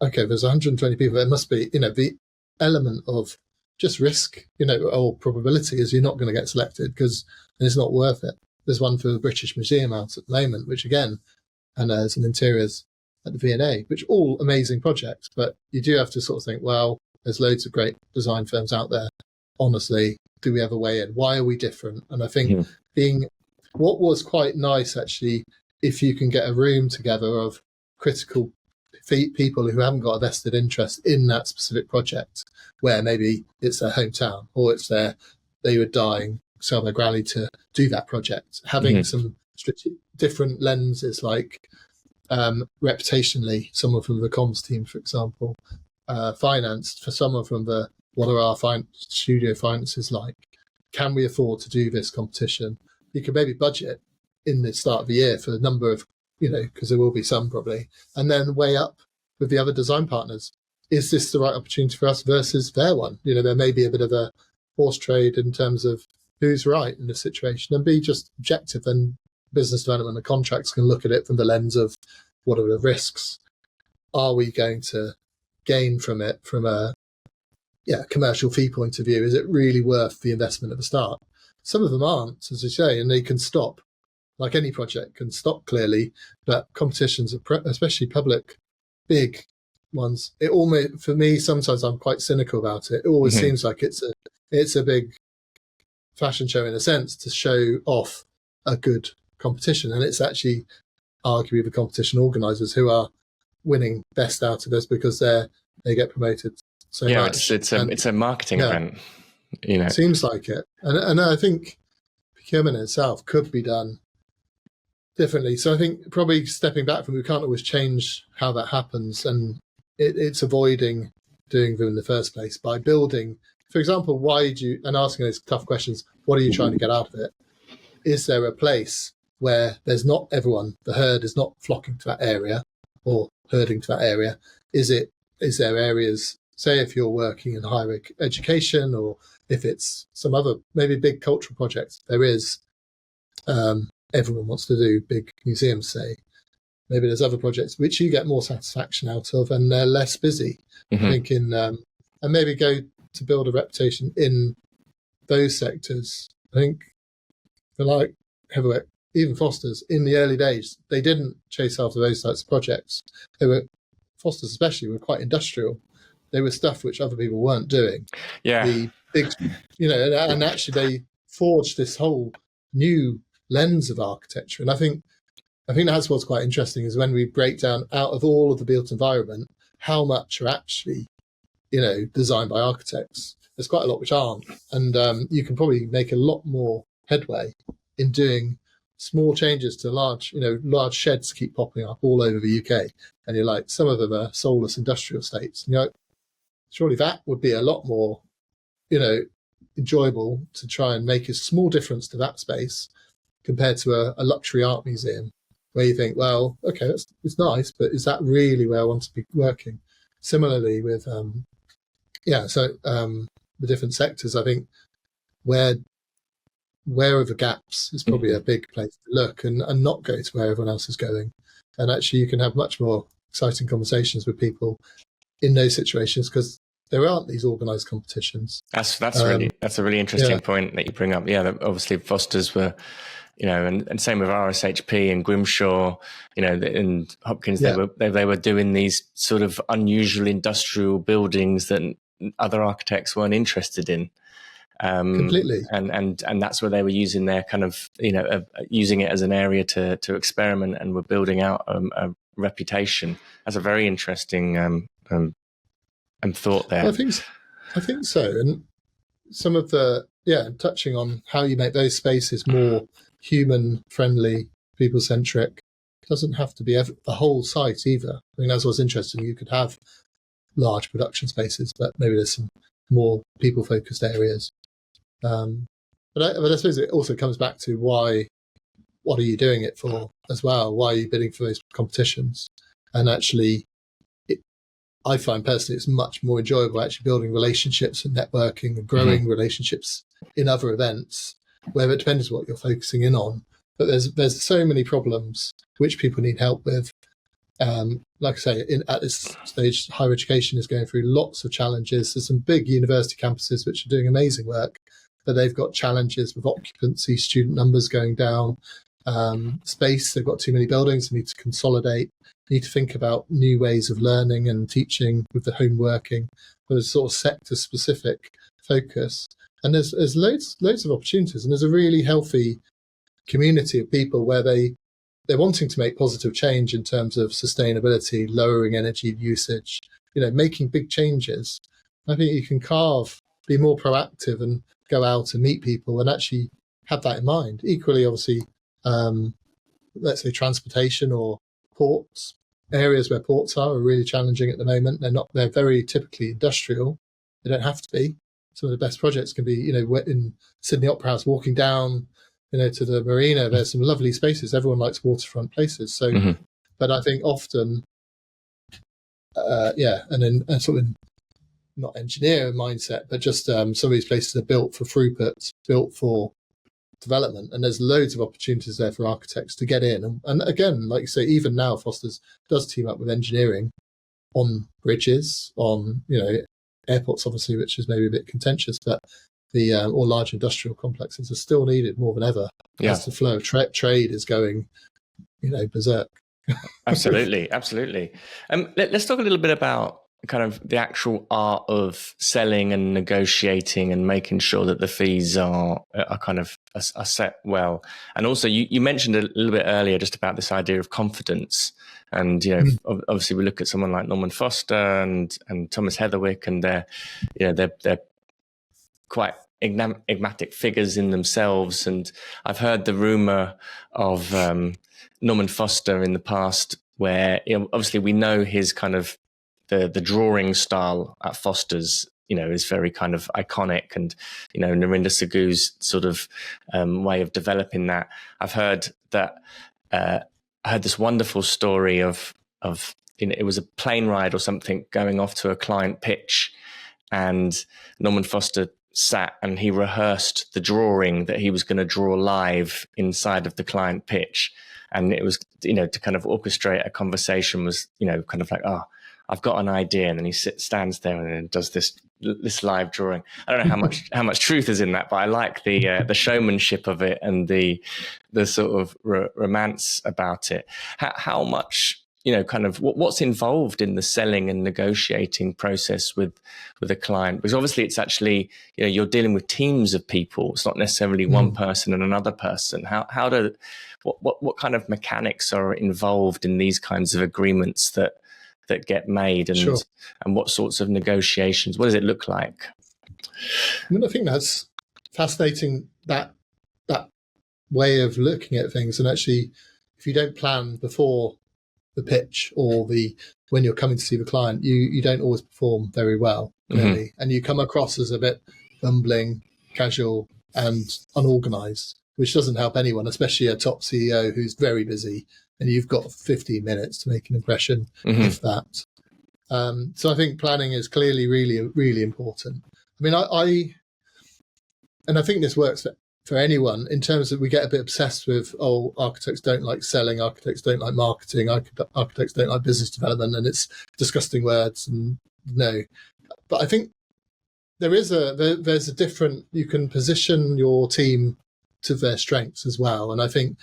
okay, there's 120 people. There must be, the element of just risk, or probability is you're not going to get selected because it's not worth it. There's one for the British Museum out at the moment, which again, and there's an interiors at the V&A, which all amazing projects, but you do have to sort of think, well, there's loads of great design firms out there. Honestly, do we have a way in? Why are we different? And I think what was quite nice, actually, if you can get a room together of critical people who haven't got a vested interest in that specific project, where maybe it's their hometown or it's they were dying, sell their granny to do that project, having some different lenses, like reputationally, someone from the comms team, for example, finance, for someone from what are our studio finances like? Can we afford to do this competition? You can maybe budget in the start of the year for a number of, because there will be some probably, and then weigh up with the other design partners. Is this the right opportunity for us versus their one? There may be a bit of a horse trade in terms of who's right in this situation, and be just objective, and business development and contracts can look at it from the lens of what are the risks? Are we going to gain from it from a commercial fee point of view? Is it really worth the investment at the start? Some of them aren't, as I say, and they can stop. Like any project can stop clearly, but competitions, especially public, big ones, it almost, for me, sometimes I'm quite cynical about it. It always seems like it's a big fashion show in a sense to show off a good competition, and it's actually arguably the competition organisers who are winning best out of this because they get promoted so much. It's a marketing event. It seems like it, and I think procurement itself could be done differently. So I think probably stepping back from, we can't always change how that happens, and it's avoiding doing them in the first place by building, for example, and asking those tough questions. What are you trying to get out of it? Is there a place where there's not everyone, the herd is not flocking to that area or herding to that area? Is there areas, say if you're working in higher education, or if it's some other maybe big cultural project, there is, everyone wants to do big museums, say. Maybe there's other projects which you get more satisfaction out of and they're less busy. I think and maybe go to build a reputation in those sectors. I think for like Heatherwick, even Foster's, in the early days, they didn't chase after those types of projects. Foster's especially were quite industrial. They were stuff which other people weren't doing. Yeah. The big, and actually they forged this whole new lens of architecture. And I think that's what's quite interesting, is when we break down out of all of the built environment, how much are actually, designed by architects. There's quite a lot which aren't. And you can probably make a lot more headway in doing small changes to large sheds keep popping up all over the UK. And you're like, some of them are soulless industrial estates. And surely that would be a lot more, enjoyable to try and make a small difference to that space compared to a luxury art museum, where you think, well, okay, it's nice, but is that really where I want to be working? Similarly with, the different sectors, I think where are the gaps is probably a big place to look, and not go to where everyone else is going. And actually you can have much more exciting conversations with people in those situations, because there aren't these organised competitions. That's a really interesting point that you bring up. Yeah, obviously Foster's were, and same with RSHP and Grimshaw, and Hopkins. They were doing these sort of unusual industrial buildings that other architects weren't interested in. Completely. And that's where they were using their kind of, using it as an area to experiment, and were building out a reputation. That's a very interesting thought there. Well, I think so. And some of touching on how you make those spaces more human friendly, people centric, doesn't have to be the whole site either. I mean, that's what's interesting. You could have large production spaces, but maybe there's some more people-focused areas. But I suppose it also comes back to what are you doing it for as well? Why are you bidding for those competitions? And actually, I find personally it's much more enjoyable actually building relationships and networking and growing relationships in other events, where it depends what you're focusing in on. But there's so many problems which people need help with. Like I say, at this stage, higher education is going through lots of challenges. There's some big university campuses which are doing amazing work, but they've got challenges with occupancy, student numbers going down, space. They've got too many buildings. They need to consolidate. They need to think about new ways of learning and teaching with the home working. There's sort of sector-specific focus, and there's loads of opportunities, and there's a really healthy community of people where they're wanting to make positive change in terms of sustainability, lowering energy usage, making big changes. I think you can be more proactive and go out and meet people and actually have that in mind. Equally, obviously, let's say transportation or ports, areas where ports are really challenging at the moment. They're very typically industrial. They don't have to be. Some of the best projects can be, in Sydney Opera House, walking down, to the marina. There's some lovely spaces. Everyone likes waterfront places. So, but I think often, and then sort of not engineer mindset, but just some of these places are built for throughput, built for development, and there's loads of opportunities there for architects to get in. And again, like you say, even now Foster's does team up with engineering on bridges, on airports, obviously, which is maybe a bit contentious, but the or large industrial complexes are still needed more than ever as the flow of trade is going, berserk. Absolutely. Let's talk a little bit about kind of the actual art of selling and negotiating and making sure that the fees are set well. And also, you mentioned a little bit earlier just about this idea of confidence. And obviously, we look at someone like Norman Foster and Thomas Heatherwick, and they're quite enigmatic figures in themselves. And I've heard the rumor of Norman Foster in the past, where obviously we know his kind of the drawing style at Foster's is very kind of iconic, and Narinder Sagu's sort of way of developing that. I've heard that I heard this wonderful story of it was a plane ride or something going off to a client pitch, and Norman Foster sat and he rehearsed the drawing that he was going to draw live inside of the client pitch. And it was, to kind of orchestrate a conversation was, kind of like, I've got an idea. And then he stands there and then does this live drawing. I don't know how much truth is in that, but I like the showmanship of it and the sort of romance about it. How much, kind of what's involved in the selling and negotiating process with a client? Because obviously it's actually, you're dealing with teams of people. It's not necessarily one person and another person. What kind of mechanics are involved in these kinds of agreements that get made, and and what sorts of negotiations? What does it look like? I think that's fascinating, that way of looking at things. And actually, if you don't plan before the pitch or when you're coming to see the client, you don't always perform very well, really. And you come across as a bit bumbling, casual, and unorganized, which doesn't help anyone, especially a top CEO who's very busy, and you've got 15 minutes to make an impression, if that. So I think planning is clearly really, really important. I mean, I think this works for anyone in terms of we get a bit obsessed with, architects don't like selling, architects don't like marketing, architects don't like business development, and it's disgusting words. And no, but I think there's a different, you can position your team to their strengths as well. And I think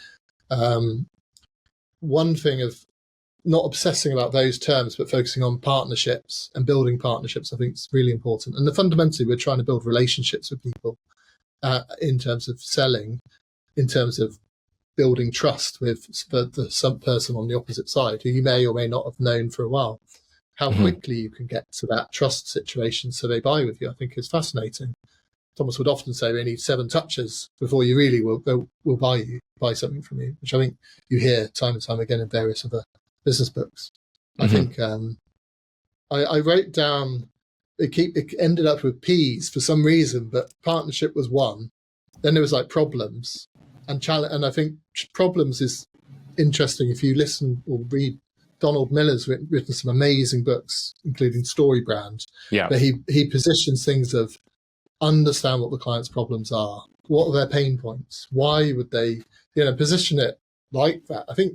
one thing of not obsessing about those terms, but focusing on partnerships and building partnerships, I think is really important. And fundamentally, we're trying to build relationships with people in terms of selling, in terms of building trust with some person on the opposite side who you may or may not have known for a while. How quickly you can get to that trust situation so they buy with you, I think is fascinating. Thomas would often say we need 7 touches before you really will buy something from you, which I think you hear time and time again in various other business books. I think I wrote down, it ended up with P's for some reason, but partnership was one. Then there was like problems and challenge. And I think problems is interesting. If you listen or read, Donald Miller's written some amazing books, including Story Brand, where he positions things of understand what the client's problems are, what are their pain points, why would they, position it like that. I think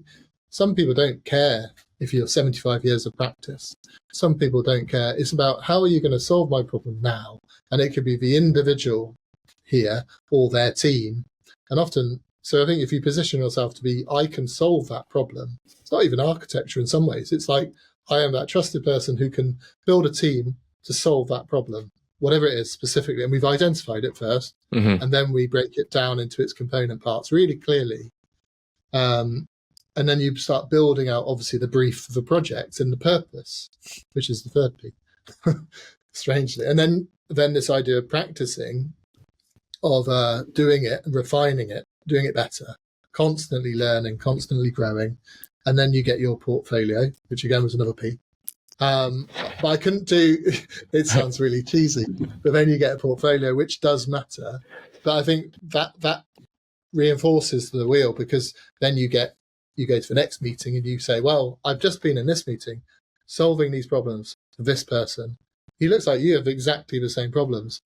some people don't care if you're 75 years of practice. Some people don't care. It's about how are you going to solve my problem now? And it could be the individual here or their team. And often, so I think if you position yourself to be, I can solve that problem. It's not even architecture in some ways. It's like, I am that trusted person who can build a team to solve that problem, whatever it is specifically. And we've identified it first, and then we break it down into its component parts really clearly. And then you start building out, obviously, the brief of the project and the purpose, which is the third P, strangely. And then this idea of practicing, of doing it and refining it, doing it better, constantly learning, constantly growing. And then you get your portfolio, which again was another P. But I couldn't do, it sounds really cheesy, but then you get a portfolio, which does matter. But I think that reinforces the wheel, because then you go to the next meeting and you say, well, I've just been in this meeting solving these problems for this person. He looks like you have exactly the same problems.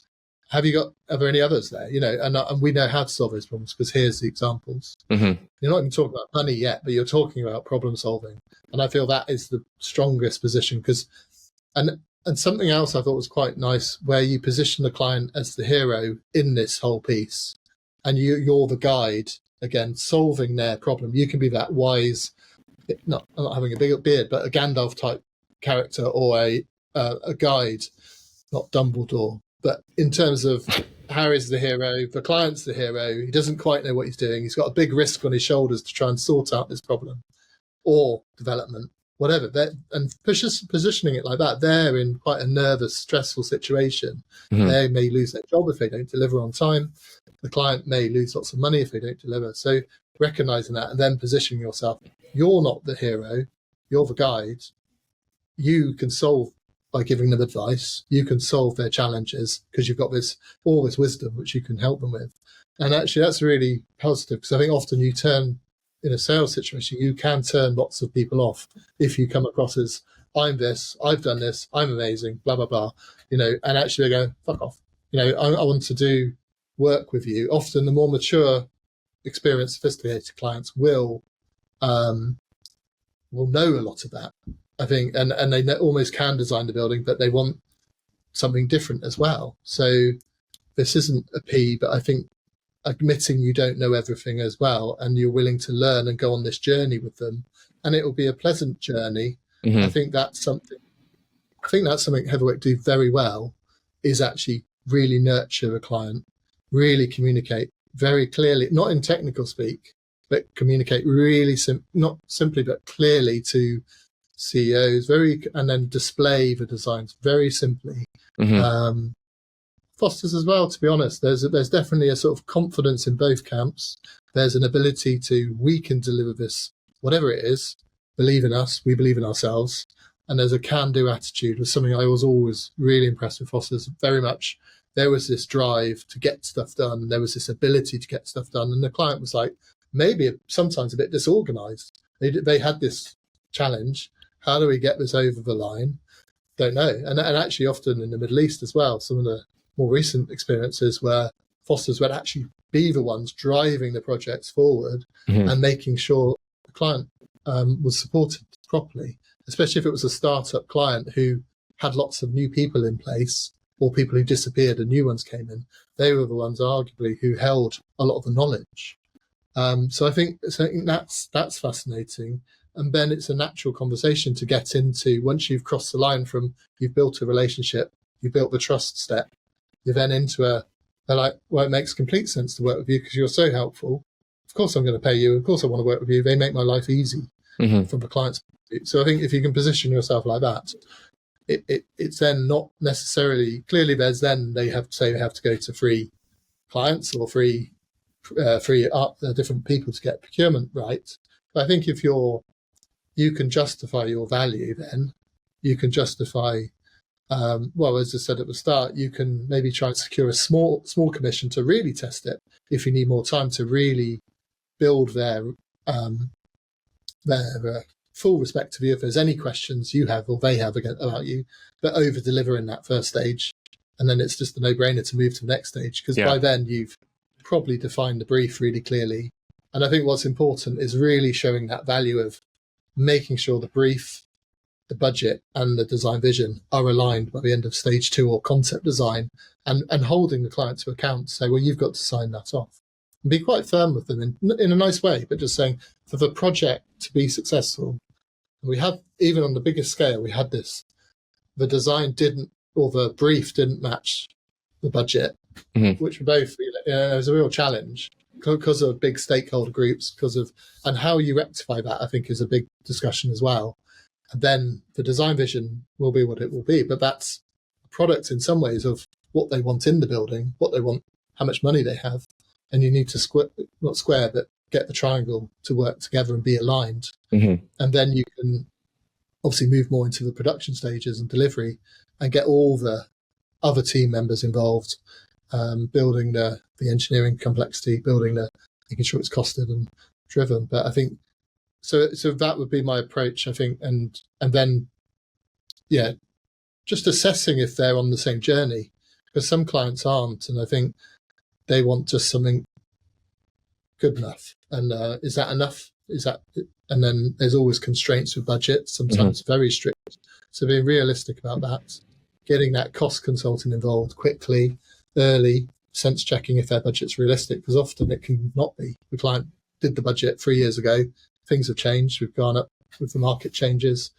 Are there any others there? And we know how to solve those problems because here's the examples. You're not even talking about money yet, but you're talking about problem solving. And I feel that is the strongest position because, and something else I thought was quite nice, where you position the client as the hero in this whole piece, and you're the guide, again, solving their problem. You can be that wise, not having a big beard, but a Gandalf type character, or a guide, not Dumbledore. But in terms of Harry's the hero, the client's the hero, he doesn't quite know what he's doing. He's got a big risk on his shoulders to try and sort out this problem or development, whatever. And positioning it like that, they're in quite a nervous, stressful situation. They may lose their job if they don't deliver on time. The client may lose lots of money if they don't deliver. So recognizing that and then positioning yourself, you're not the hero, you're the guide. You can solve by giving them advice. You can solve their challenges because you've got all this wisdom which you can help them with. And actually that's really positive, because I think often you turn, in a sales situation, you can turn lots of people off if you come across as, I'm this, I've done this, I'm amazing, blah, blah, blah, and actually they go, fuck off. I want to work with you. Often the more mature, experienced, sophisticated clients will know a lot of that, I think, and they almost can design the building, but they want something different as well. So this isn't a P, but I think admitting you don't know everything as well, and you're willing to learn and go on this journey with them, and it will be a pleasant journey. I think that's something Heavyweight do very well, is actually really nurture a client, really communicate very clearly, not in technical speak, but communicate really not simply but clearly to CEOs, and then display the designs very simply. Fosters as well, to be honest. There's definitely a sort of confidence in both camps. There's an ability to, we can deliver this, whatever it is, believe in us, we believe in ourselves. And there's a can-do attitude, was something I was always really impressed with Fosters. Very much, there was this drive to get stuff done. There was this ability to get stuff done. And the client was like, maybe sometimes a bit disorganized. They had this challenge. How do we get this over the line? Don't know. And actually often in the Middle East as well, some of the more recent experiences where Fosters would actually be the ones driving the projects forward and making sure the client was supported properly, especially if it was a startup client who had lots of new people in place, or people who disappeared and new ones came in. They were the ones arguably who held a lot of the knowledge. So I think that's fascinating. And then it's a natural conversation to get into, once you've crossed the line from, you've built a relationship, you've built the trust step, you're then into they're like, well, it makes complete sense to work with you because you're so helpful. Of course I'm going to pay you. Of course I want to work with you. They make my life easy from the client's point of view. So I think if you can position yourself like that, it's then not necessarily, clearly they have to go to free clients or free different people to get procurement right. But I think if you can justify your value then, you can justify, well, as I said at the start, you can maybe try and secure a small commission to really test it if you need more time to really build their full respect of you if there's any questions you have or they have about you, but over deliver in that first stage. And then it's just a no-brainer to move to the next stage, because by then you've probably defined the brief really clearly. And I think what's important is really showing that value of making sure the brief, the budget and the design vision are aligned by the end of stage 2 or concept design, and holding the client to account to say, well, you've got to sign that off. And be quite firm with them in a nice way, but just saying, for the project to be successful, we have, even on the biggest scale, we had this, the design didn't, or the brief didn't match the budget, which were both, it was a real challenge because of big stakeholder groups, and how you rectify that, I think, is a big discussion as well. And then the design vision will be what it will be, but that's a product in some ways of what they want in the building, what they want, how much money they have. And you need to not square, but get the triangle to work together and be aligned. And then you can obviously move more into the production stages and delivery and get all the other team members involved, building the engineering complexity, making sure it's costed and driven. But I think, so that would be my approach, I think. And then, just assessing if they're on the same journey, because some clients aren't. And I think they want just something good enough. And is that enough? And then there's always constraints with budget, sometimes very strict. So being realistic about that, getting that cost consultant involved quickly, early, sense checking if their budget's realistic, because often it can not be. The client did the budget 3 years ago, things have changed, we've gone up with the market changes,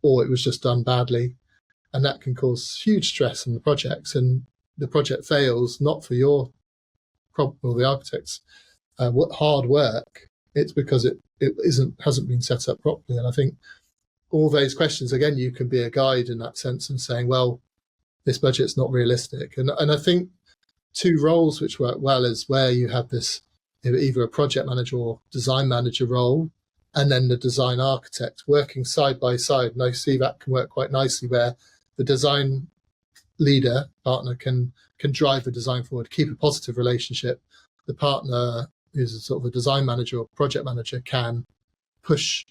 or it was just done badly. And that can cause huge stress on the projects, and the project fails, not for your problem or the architect's hard work, it's because it hasn't been set up properly. And I think all those questions, again, you can be a guide in that sense and saying, well, this budget's not realistic. And I think two roles which work well is where you have this, either a project manager or design manager role, and then the design architect working side by side. And I see that can work quite nicely, where the design leader partner can drive the design forward, keep a positive relationship. The partner who's a sort of a design manager or project manager can push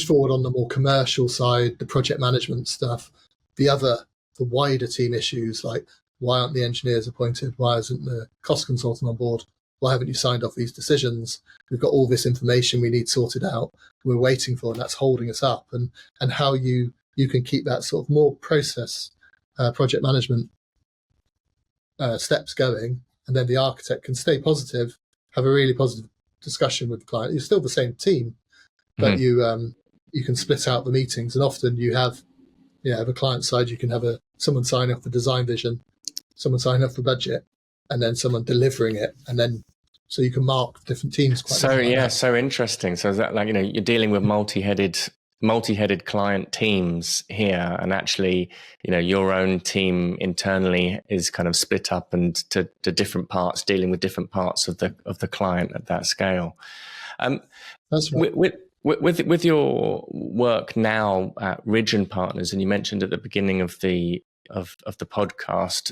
forward on the more commercial side, the project management stuff, the wider team issues, like why aren't the engineers appointed? Why isn't the cost consultant on board? Why haven't you signed off these decisions? We've got all this information we need sorted out, we're waiting for, and that's holding us up. And how you can keep that sort of more process project management steps going, and then the architect can stay positive, have a really positive discussion with the client. You're still the same team, but you can split out the meetings, and often you have the client side, you can have someone sign off the design vision, someone sign off the budget, and then someone delivering it, and then so you can mark different teams quite so well like that. So interesting. So is that, like, you're dealing with multi-headed client teams here, and actually, your own team internally is kind of split up and to different parts, dealing with different parts of the client at that scale. That's right. With your work now at Ridge and Partners, and you mentioned at the beginning of the podcast,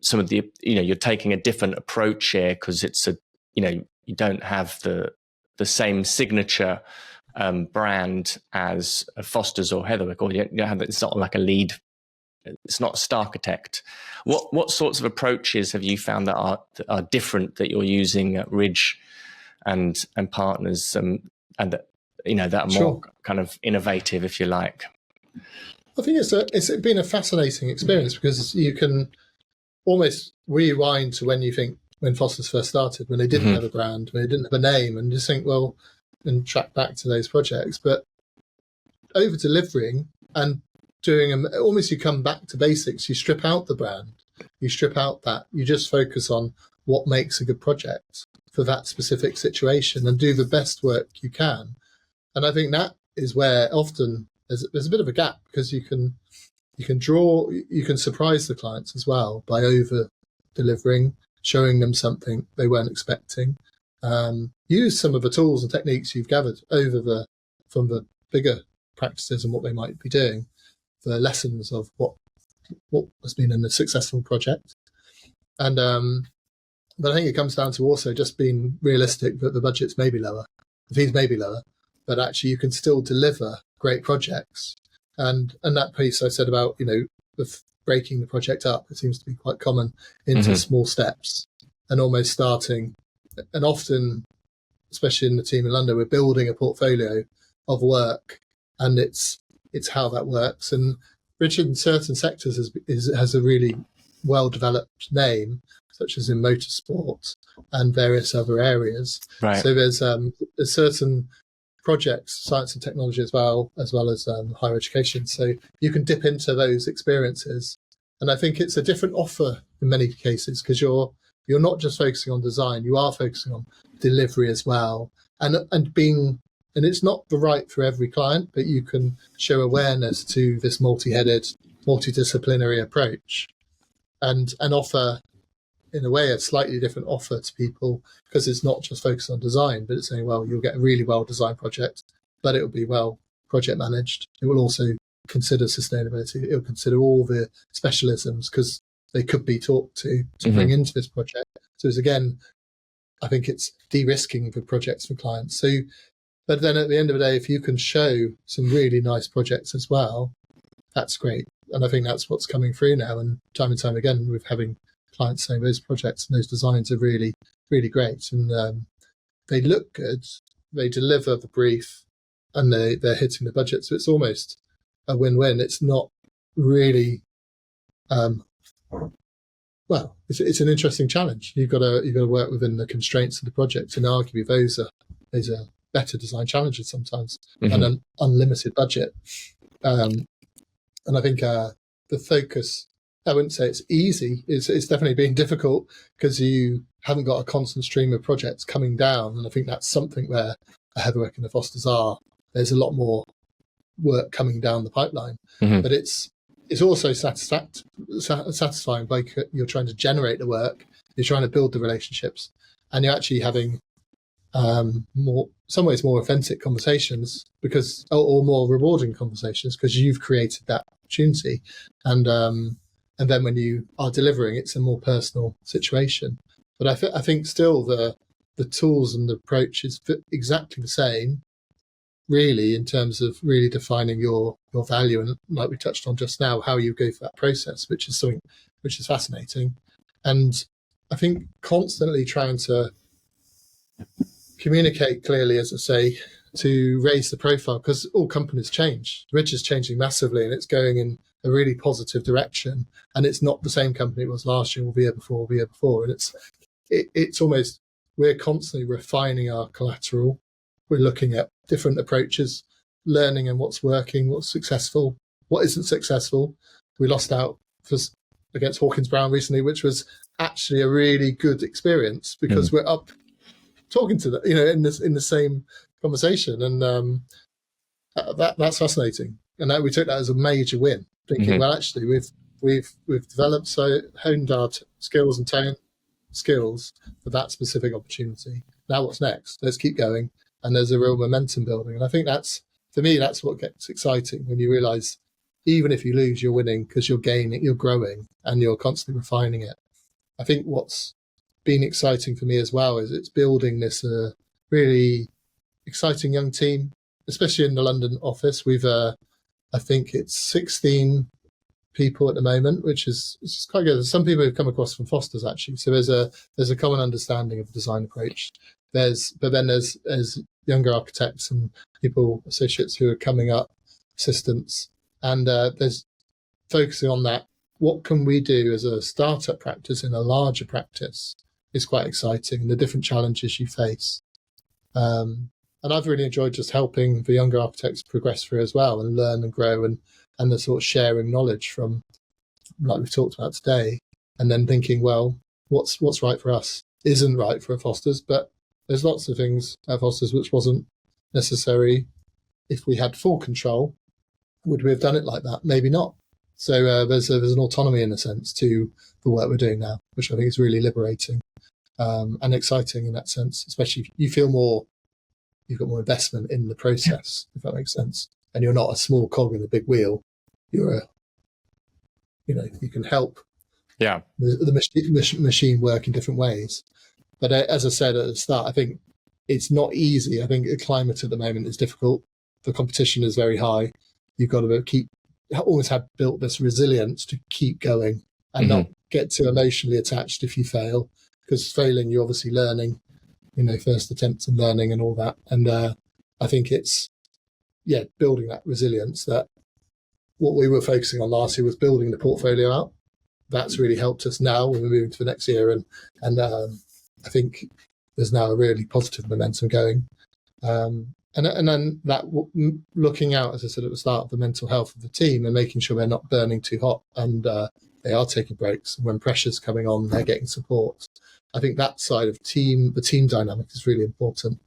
some of the, you're taking a different approach here, because it's you don't have the same signature brand as Foster's or Heatherwick, or it's not like a lead, it's not Starchitect. What sorts of approaches have you found that are different that you're using at Ridge and Partners, and that that are more kind of innovative, if you like? I think it's been a fascinating experience, because you can almost rewind to when Foster's first started, when they didn't have a brand, when they didn't have a name, and just think, well, and track back to those projects. But over delivering and doing them, almost you come back to basics. You strip out the brand, you strip out that, you just focus on what makes a good project for that specific situation, and do the best work you can. And I think that is where often there's a bit of a gap, because you can surprise the clients as well by over delivering, showing them something they weren't expecting. Use some of the tools and techniques you've gathered over the from the bigger practices and what they might be doing, the lessons of what has been a successful project. And but I think it comes down to also just being realistic that the budgets may be lower, the fees may be lower, but actually you can still deliver great projects. And that piece I said about, with breaking the project up, it seems to be quite common into small steps and almost starting. And often, especially in the team in London, we're building a portfolio of work, and it's how that works. And Richard in certain sectors has a really well-developed name, such as in motorsport and various other areas. Right. So there's certain projects, science and technology as well as higher education. So you can dip into those experiences. And I think it's a different offer in many cases, because you're not just focusing on design, you are focusing on delivery as well. And it's not the right for every client, but you can show awareness to this multi-headed, multidisciplinary approach and offer, in a way, a slightly different offer to people, because it's not just focused on design, but it's saying, well, you'll get a really well-designed project, but it will be well project managed. It will also consider sustainability. It will consider all the specialisms, because they could be talked to bring into this project. So it's, again, I think it's de-risking the projects for clients. So, but then at the end of the day, if you can show some really nice projects as well, that's great. And I think that's what's coming through now. And time again, with having clients saying those projects and those designs are really, really great. And they look good, they deliver the brief, and they're hitting the budget. So it's almost a win-win. It's not really, it's an interesting challenge. You've got to work within the constraints of the project, and arguably those are better design challenges sometimes than an unlimited budget. And I think the focus, I wouldn't say it's easy. It's definitely been difficult, because you haven't got a constant stream of projects coming down. And I think that's something where Heatherwick and the Fosters are. There's a lot more work coming down the pipeline, but it's also satisfying by you're trying to generate the work, you're trying to build the relationships, and you're actually having some ways more authentic conversations, because or more rewarding conversations, because you've created that opportunity, and then when you are delivering, it's a more personal situation. But I think still the tools and the approach is exactly the same, really, in terms of really defining your value, and like we touched on just now, how you go through that process, which is something which is fascinating. And I think constantly trying to communicate clearly, as I say, to raise the profile, because all companies change. Ridge is changing massively, and it's going in a really positive direction. And it's not the same company it was last year or the year before. And it's almost, we're constantly refining our collateral. We're looking at different approaches, learning and what's working, what's successful, what isn't successful. We lost out against Hawkins Brown recently, which was actually a really good experience, because we're up talking to them, in the same conversation, and that's fascinating. And we took that as a major win, thinking, well, actually, we've developed, honed our skills and tone skills for that specific opportunity. Now, what's next? Let's keep going, and there's a real momentum building. And I think that's what gets exciting, when you realise even if you lose, you're winning, because you're gaining, you're growing, and you're constantly refining it. I think what's been exciting for me as well is it's building this really exciting young team, especially in the London office. We've I think it's 16 people at the moment, which is quite good. There's some people who've come across from Foster's, actually, so there's a common understanding of the design approach. But then there's younger architects and associates who are coming up, assistants, and there's focusing on that. What can we do as a startup practice in a larger practice is quite exciting, and the different challenges you face. And I've really enjoyed just helping the younger architects progress through as well, and learn and grow, and the sort of sharing knowledge from, like we've talked about today, and then thinking, well, what's right for us isn't right for a Foster's, but there's lots of things at Foster's which wasn't necessary. If we had full control, would we have done it like that? Maybe not. So there's an autonomy, in a sense, to the work we're doing now, which I think is really liberating and exciting in that sense. Especially, you feel more you've got more investment in the process, if that makes sense. And you're not a small cog in a big wheel. You're you can help the machine work in different ways. But as I said at the start, I think it's not easy. I think the climate at the moment is difficult. The competition is very high. You've got to always have built this resilience to keep going and not get too emotionally attached if you fail, because failing, you're obviously learning, first attempts and learning and all that. And I think it's, building that resilience. That what we were focusing on last year was building the portfolio out. That's really helped us now when we're moving to the next year. And I think there's now a really positive momentum going. And then that looking out, as I said at the start, of the mental health of the team and making sure they're not burning too hot and they are taking breaks. And when pressure's coming on, they're getting support. I think that side of the team dynamic is really important,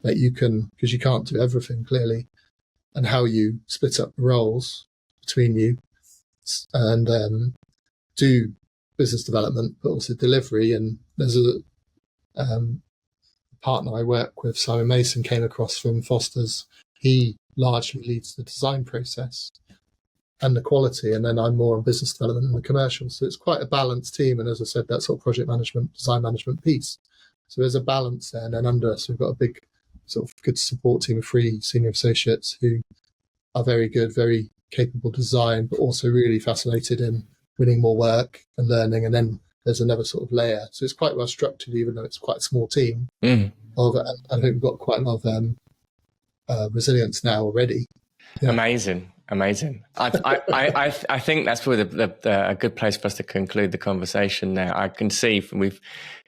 that you can, because you can't do everything clearly, and how you split up the roles between you and do business development, but also delivery. And there's a partner I work with, Simon Mason, came across from Foster's. He largely leads the design process and the quality, and then I'm more on business development and the commercial. So it's quite a balanced team. And as I said, that sort of project management, design management piece. So there's a balance there. And then under us, we've got a big sort of good support team of 3 senior associates who are very good, very capable design, but also really fascinated in winning more work and learning. And then there's another sort of layer. So it's quite well structured, even though it's quite a small team. And I think we've got quite a lot of resilience now already. Yeah. Amazing. I think that's probably a good place for us to conclude the conversation there. I can see we've,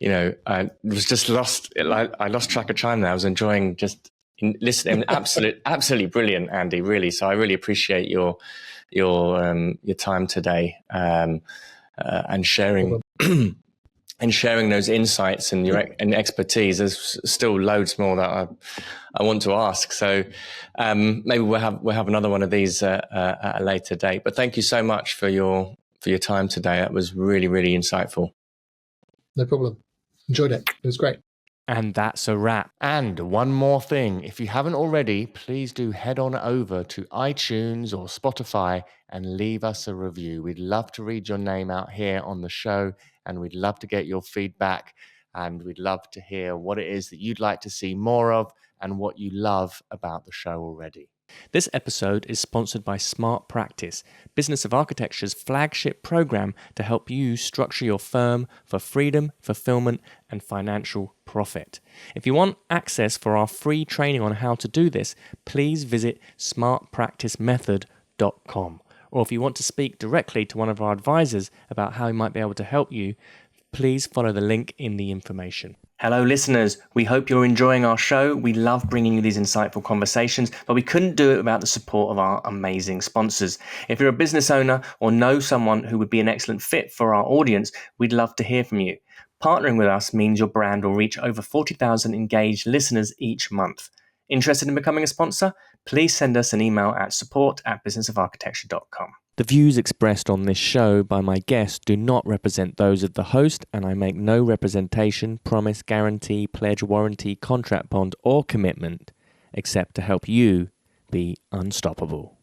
I was just lost. I lost track of time there. I was enjoying just listening. Absolutely brilliant, Andy. Really. So I really appreciate your time today and sharing. And sharing those insights and your expertise. There's still loads more that I want to ask. So maybe we'll have another one of these at a later date. But thank you so much for your time today. That was really, really insightful. No problem. Enjoyed it. It was great. And that's a wrap. And one more thing, if you haven't already, please do head on over to iTunes or Spotify and leave us a review. We'd love to read your name out here on the show, and we'd love to get your feedback, and we'd love to hear what it is that you'd like to see more of and what you love about the show already. This episode is sponsored by Smart Practice, Business of Architecture's flagship program to help you structure your firm for freedom, fulfillment, and financial profit. If you want access for our free training on how to do this, please visit smartpracticemethod.com. Or if you want to speak directly to one of our advisors about how we might be able to help you, please follow the link in the information. Hello, listeners. We hope you're enjoying our show. We love bringing you these insightful conversations, but we couldn't do it without the support of our amazing sponsors. If you're a business owner or know someone who would be an excellent fit for our audience, we'd love to hear from you. Partnering with us means your brand will reach over 40,000 engaged listeners each month. Interested in becoming a sponsor? Please send us an email at support@businessofarchitecture.com. The views expressed on this show by my guests do not represent those of the host, and I make no representation, promise, guarantee, pledge, warranty, contract bond, or commitment except to help you be unstoppable.